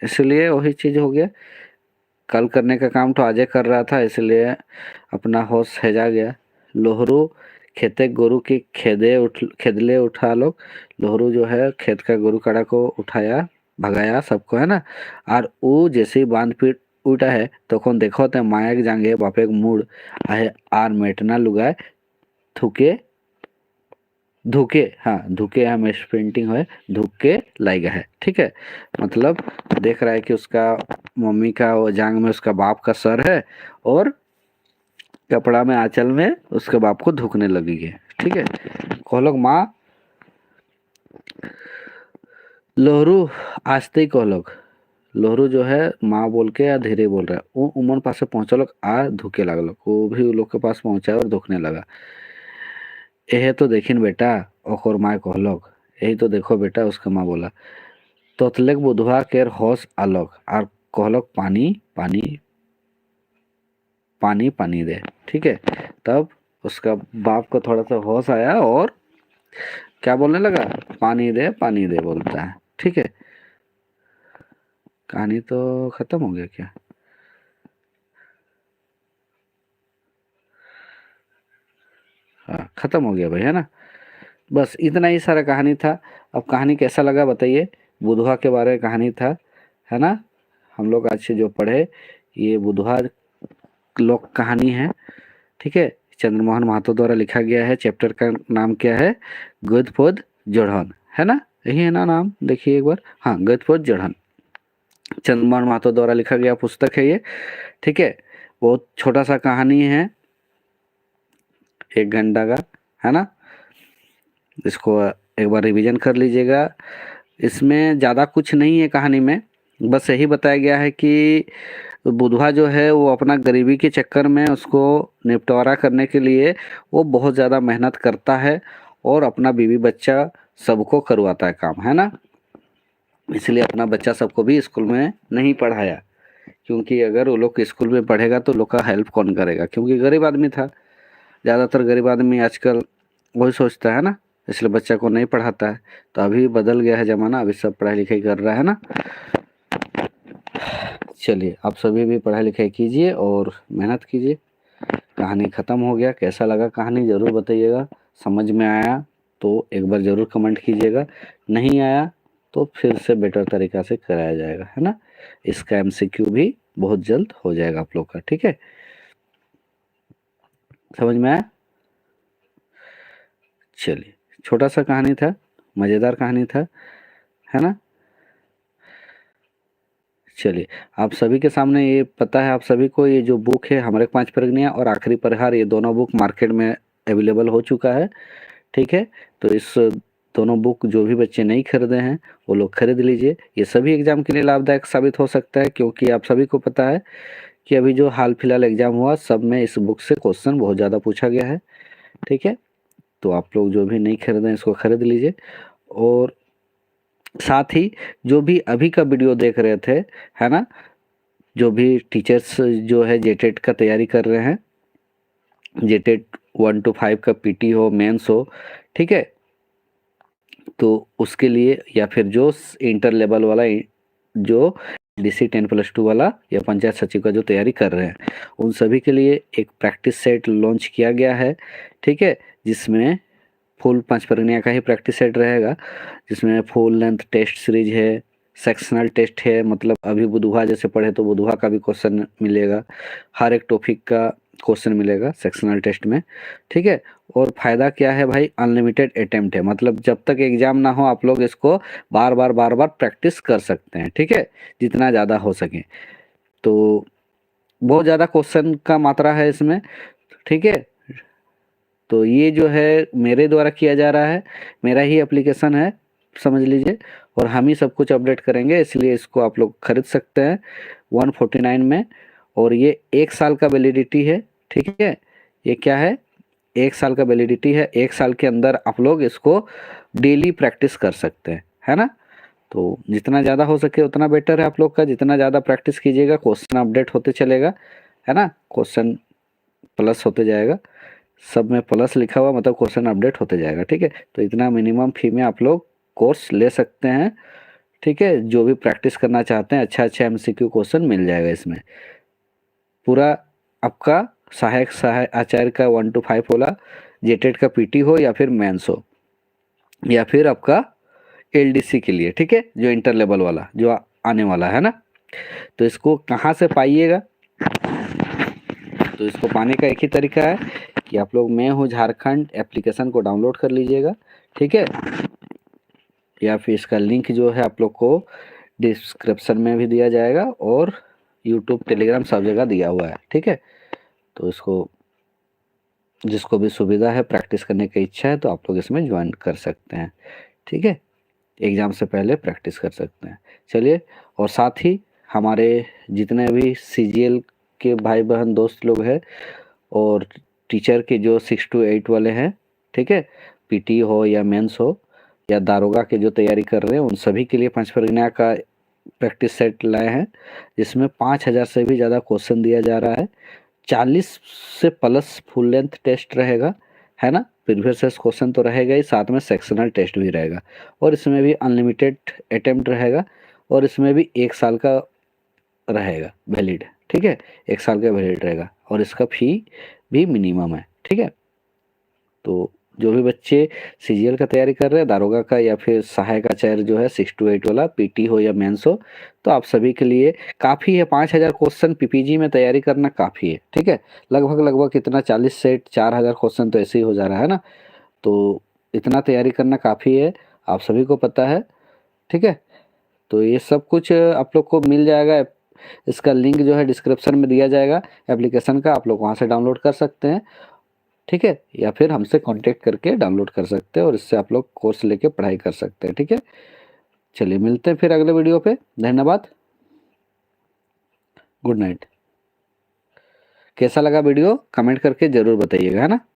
इसलिए वही चीज हो गया। कल करने का काम तो आजे कर रहा था, इसलिए अपना होश हैजा गया। लोहरू खेते गोरू की खेदले उठा लो। लोहरू जो है खेत का गोरू काड़ा को उठाया, भगाया सबको, है ना। और वो जैसे ही बांध पीट उठा है तो कौन देखो ते मायक जांगे बापे मूड आहे आर मेटना लुगाए थुके धुके, हाँ धुके यहाँ में पेंटिंग है, धुके लाएगा है। ठीक है, मतलब देख रहा है कि उसका मम्मी का वो जांग में उसका बाप का सर है, और कपड़ा में आंचल में उसके बाप को धुकने लगी है। ठीक है, कह लोग माँ लोहरू आजते ही कह लोग, लोहरू जो है माँ बोल के या धीरे बोल रहा है, वो उमन पास पहुंचा लोग आ धुके लगा, वो भी लोग के पास पहुंचा और धुकने लगा। यह तो देखिन बेटा, ओकर माँ कहलोग, यही तो देखो बेटा, उसका माँ बोला। तोतलेक बुधवा केर होश आलोक और कहलक पानी पानी पानी पानी दे। ठीक है, तब उसका बाप को थोड़ा सा होश आया और क्या बोलने लगा, पानी दे बोलता है। ठीक है, कहानी तो खत्म हो गया क्या? हाँ, खत्म हो गया भाई, है ना। बस इतना ही सारा कहानी था। अब कहानी कैसा लगा बताइए। बुधवा के बारे में कहानी था, है ना। हम लोग आज से जो पढ़े ये बुधवा लोक कहानी है। ठीक है, चंद्रमोहन महतो द्वारा लिखा गया है। चैप्टर का नाम क्या है, गदपोद जोड़न, है ना। यही है ना नाम, देखिए एक बार। हाँ, गदपोद जोड़न चंद्रमोहन महतो द्वारा लिखा गया पुस्तक है ये। ठीक है, बहुत छोटा सा कहानी है, 1 घंटा का, है ना। इसको एक बार रिवीजन कर लीजिएगा। इसमें ज़्यादा कुछ नहीं है कहानी में, बस यही बताया गया है कि बुधवा जो है वो अपना गरीबी के चक्कर में उसको निपटारा करने के लिए वो बहुत ज़्यादा मेहनत करता है और अपना बीवी बच्चा सबको करवाता है काम, है ना। इसलिए अपना बच्चा सबको भी स्कूल में नहीं पढ़ाया, क्योंकि अगर वो लोग स्कूल में पढ़ेगा तो लोग का हेल्प कौन करेगा, क्योंकि गरीब आदमी था। ज़्यादातर गरीब आदमी आजकल वही सोचता है ना, इसलिए बच्चा को नहीं पढ़ाता है। तो अभी बदल गया है ज़माना, अभी सब पढ़ाई लिखाई कर रहा है ना। चलिए, आप सभी भी पढ़ाई लिखाई कीजिए और मेहनत कीजिए। कहानी ख़त्म हो गया। कैसा लगा कहानी ज़रूर बताइएगा। समझ में आया तो एक बार ज़रूर कमेंट कीजिएगा, नहीं आया तो फिर से बेटर तरीक़ा से कराया जाएगा, है ना। इसका MCQ भी बहुत जल्द हो जाएगा आप लोग का। ठीक है, समझ में आया। चलिए, छोटा सा कहानी था, मज़ेदार कहानी था, है ना। चलिए, आप सभी के सामने ये पता है, आप सभी को ये जो बुक है हमारे 5 प्रगनियाँ और आखिरी प्रहार, ये दोनों बुक मार्केट में अवेलेबल हो चुका है। ठीक है, तो इस दोनों बुक जो भी बच्चे नहीं खरीदे हैं वो लोग खरीद लीजिए। ये सभी एग्ज़ाम के लिए लाभदायक साबित हो सकता है, क्योंकि आप सभी को पता है कि अभी जो हाल फिलहाल एग्ज़ाम हुआ सब में इस बुक से क्वेश्चन बहुत ज़्यादा पूछा गया है। ठीक है, तो आप लोग जो भी नहीं खरीदे इसको खरीद लीजिए। और साथ ही जो भी अभी का वीडियो देख रहे थे, है ना, जो भी टीचर्स जो है जेटेट का तैयारी कर रहे हैं, जेटेट 1 to 5 का PT हो, मेंस हो, ठीक है, तो उसके लिए या फिर जो इंटर लेवल वाला जो DC 10+2 वाला या पंचायत सचिव का जो तैयारी कर रहे हैं, उन सभी के लिए एक प्रैक्टिस सेट लॉन्च किया गया है। ठीक है, जिसमें फुल 5 प्रगनिया का ही प्रैक्टिस सेट रहेगा, जिसमें फुल लेंथ टेस्ट सीरीज है, सेक्शनल टेस्ट है, मतलब अभी बुधवा जैसे पढ़े तो बुधवा का भी क्वेश्चन मिलेगा, हर एक टॉपिक का क्वेश्चन मिलेगा सेक्शनल टेस्ट में। ठीक है, और फ़ायदा क्या है भाई, अनलिमिटेड अटेम्प्ट है, मतलब जब तक एग्ज़ाम ना हो आप लोग इसको बार बार प्रैक्टिस कर सकते हैं। ठीक है, जितना ज़्यादा हो सके। तो बहुत ज़्यादा क्वेश्चन का मात्रा है इसमें। ठीक है, तो ये जो है मेरे द्वारा किया जा रहा है, मेरा ही एप्लीकेशन है, समझ लीजिए, और हम ही सब कुछ अपडेट करेंगे, इसलिए इसको आप लोग खरीद सकते हैं 149 में। और ये 1 साल का वैलिडिटी है। ठीक है, ये क्या है, 1 साल का वैलिडिटी है। 1 साल के अंदर आप लोग इसको डेली प्रैक्टिस कर सकते हैं, है ना। तो जितना ज़्यादा हो सके उतना बेटर है आप लोग का, जितना ज़्यादा प्रैक्टिस कीजिएगा क्वेश्चन अपडेट होते चलेगा, है ना, क्वेश्चन प्लस होते जाएगा, सब में प्लस लिखा हुआ मतलब क्वेश्चन अपडेट होते जाएगा। ठीक है, तो इतना मिनिमम फी में आप लोग कोर्स ले सकते हैं। ठीक है, जो भी प्रैक्टिस करना चाहते हैं अच्छा MCQ क्वेश्चन मिल जाएगा इसमें। पूरा आपका सहायक आचार्य का 1 to 5 वाला, जेटेट का PT हो या फिर मेंस हो, या फिर आपका LDC के लिए, ठीक है, जो इंटर लेवल वाला जो आने वाला है ना। तो इसको कहाँ से पाइएगा, तो इसको पाने का एक ही तरीका है कि आप लोग मैं हूँ झारखंड एप्लीकेशन को डाउनलोड कर लीजिएगा। ठीक है, या फिर इसका लिंक जो है आप लोग को डिस्क्रिप्शन में भी दिया जाएगा और यूट्यूब टेलीग्राम सब जगह दिया हुआ है। ठीक है, तो इसको जिसको भी सुविधा है प्रैक्टिस करने की इच्छा है तो आप लोग इसमें ज्वाइन कर सकते हैं। ठीक है, एग्ज़ाम से पहले प्रैक्टिस कर सकते हैं। चलिए, और साथ ही हमारे जितने भी CGL के भाई बहन दोस्त लोग हैं और टीचर के जो 6 to 8 वाले हैं, ठीक है, PT हो या मेंस हो या दारोगा के जो तैयारी कर रहे हैं उन सभी के लिए पंचप्रज्ञा का प्रैक्टिस सेट लाए हैं, जिसमें 5000 से भी ज़्यादा क्वेश्चन दिया जा रहा है। 40 से प्लस फुल लेंथ टेस्ट रहेगा, है ना। प्रीवियस क्वेश्चन तो रहेगा ही, साथ में सेक्शनल टेस्ट भी रहेगा, और इसमें भी अनलिमिटेड अटेम्प्ट रहेगा, और इसमें भी 1 साल का रहेगा वैलिड, ठीक है, 1 साल का वैलिड रहेगा, और इसका फी भी मिनिमम है, ठीक है। तो जो भी बच्चे सीजीएल का तैयारी कर रहे हैं, दारोगा का या फिर सहायक आचार्य जो है 6 to 8 वाला, पीटी हो या मेंस हो, तो आप सभी के लिए काफ़ी है। 5000 क्वेश्चन पीपीजी में तैयारी करना काफ़ी है, ठीक है। लगभग कितना 40 सेट 4000 क्वेश्चन तो ऐसे ही हो जा रहा है ना, तो इतना तैयारी करना काफ़ी है, आप सभी को पता है, ठीक है। तो ये सब कुछ आप लोग को मिल जाएगा। इसका लिंक जो है डिस्क्रिप्शन में दिया जाएगा एप्लीकेशन का, आप लोग वहाँ से डाउनलोड कर सकते हैं, ठीक है, या फिर हमसे कांटेक्ट करके डाउनलोड कर सकते हैं, और इससे आप लोग कोर्स लेके पढ़ाई कर सकते हैं, ठीक है। चलिए मिलते हैं फिर अगले वीडियो पे। धन्यवाद, गुड नाइट। कैसा लगा वीडियो कमेंट करके ज़रूर बताइएगा, है ना।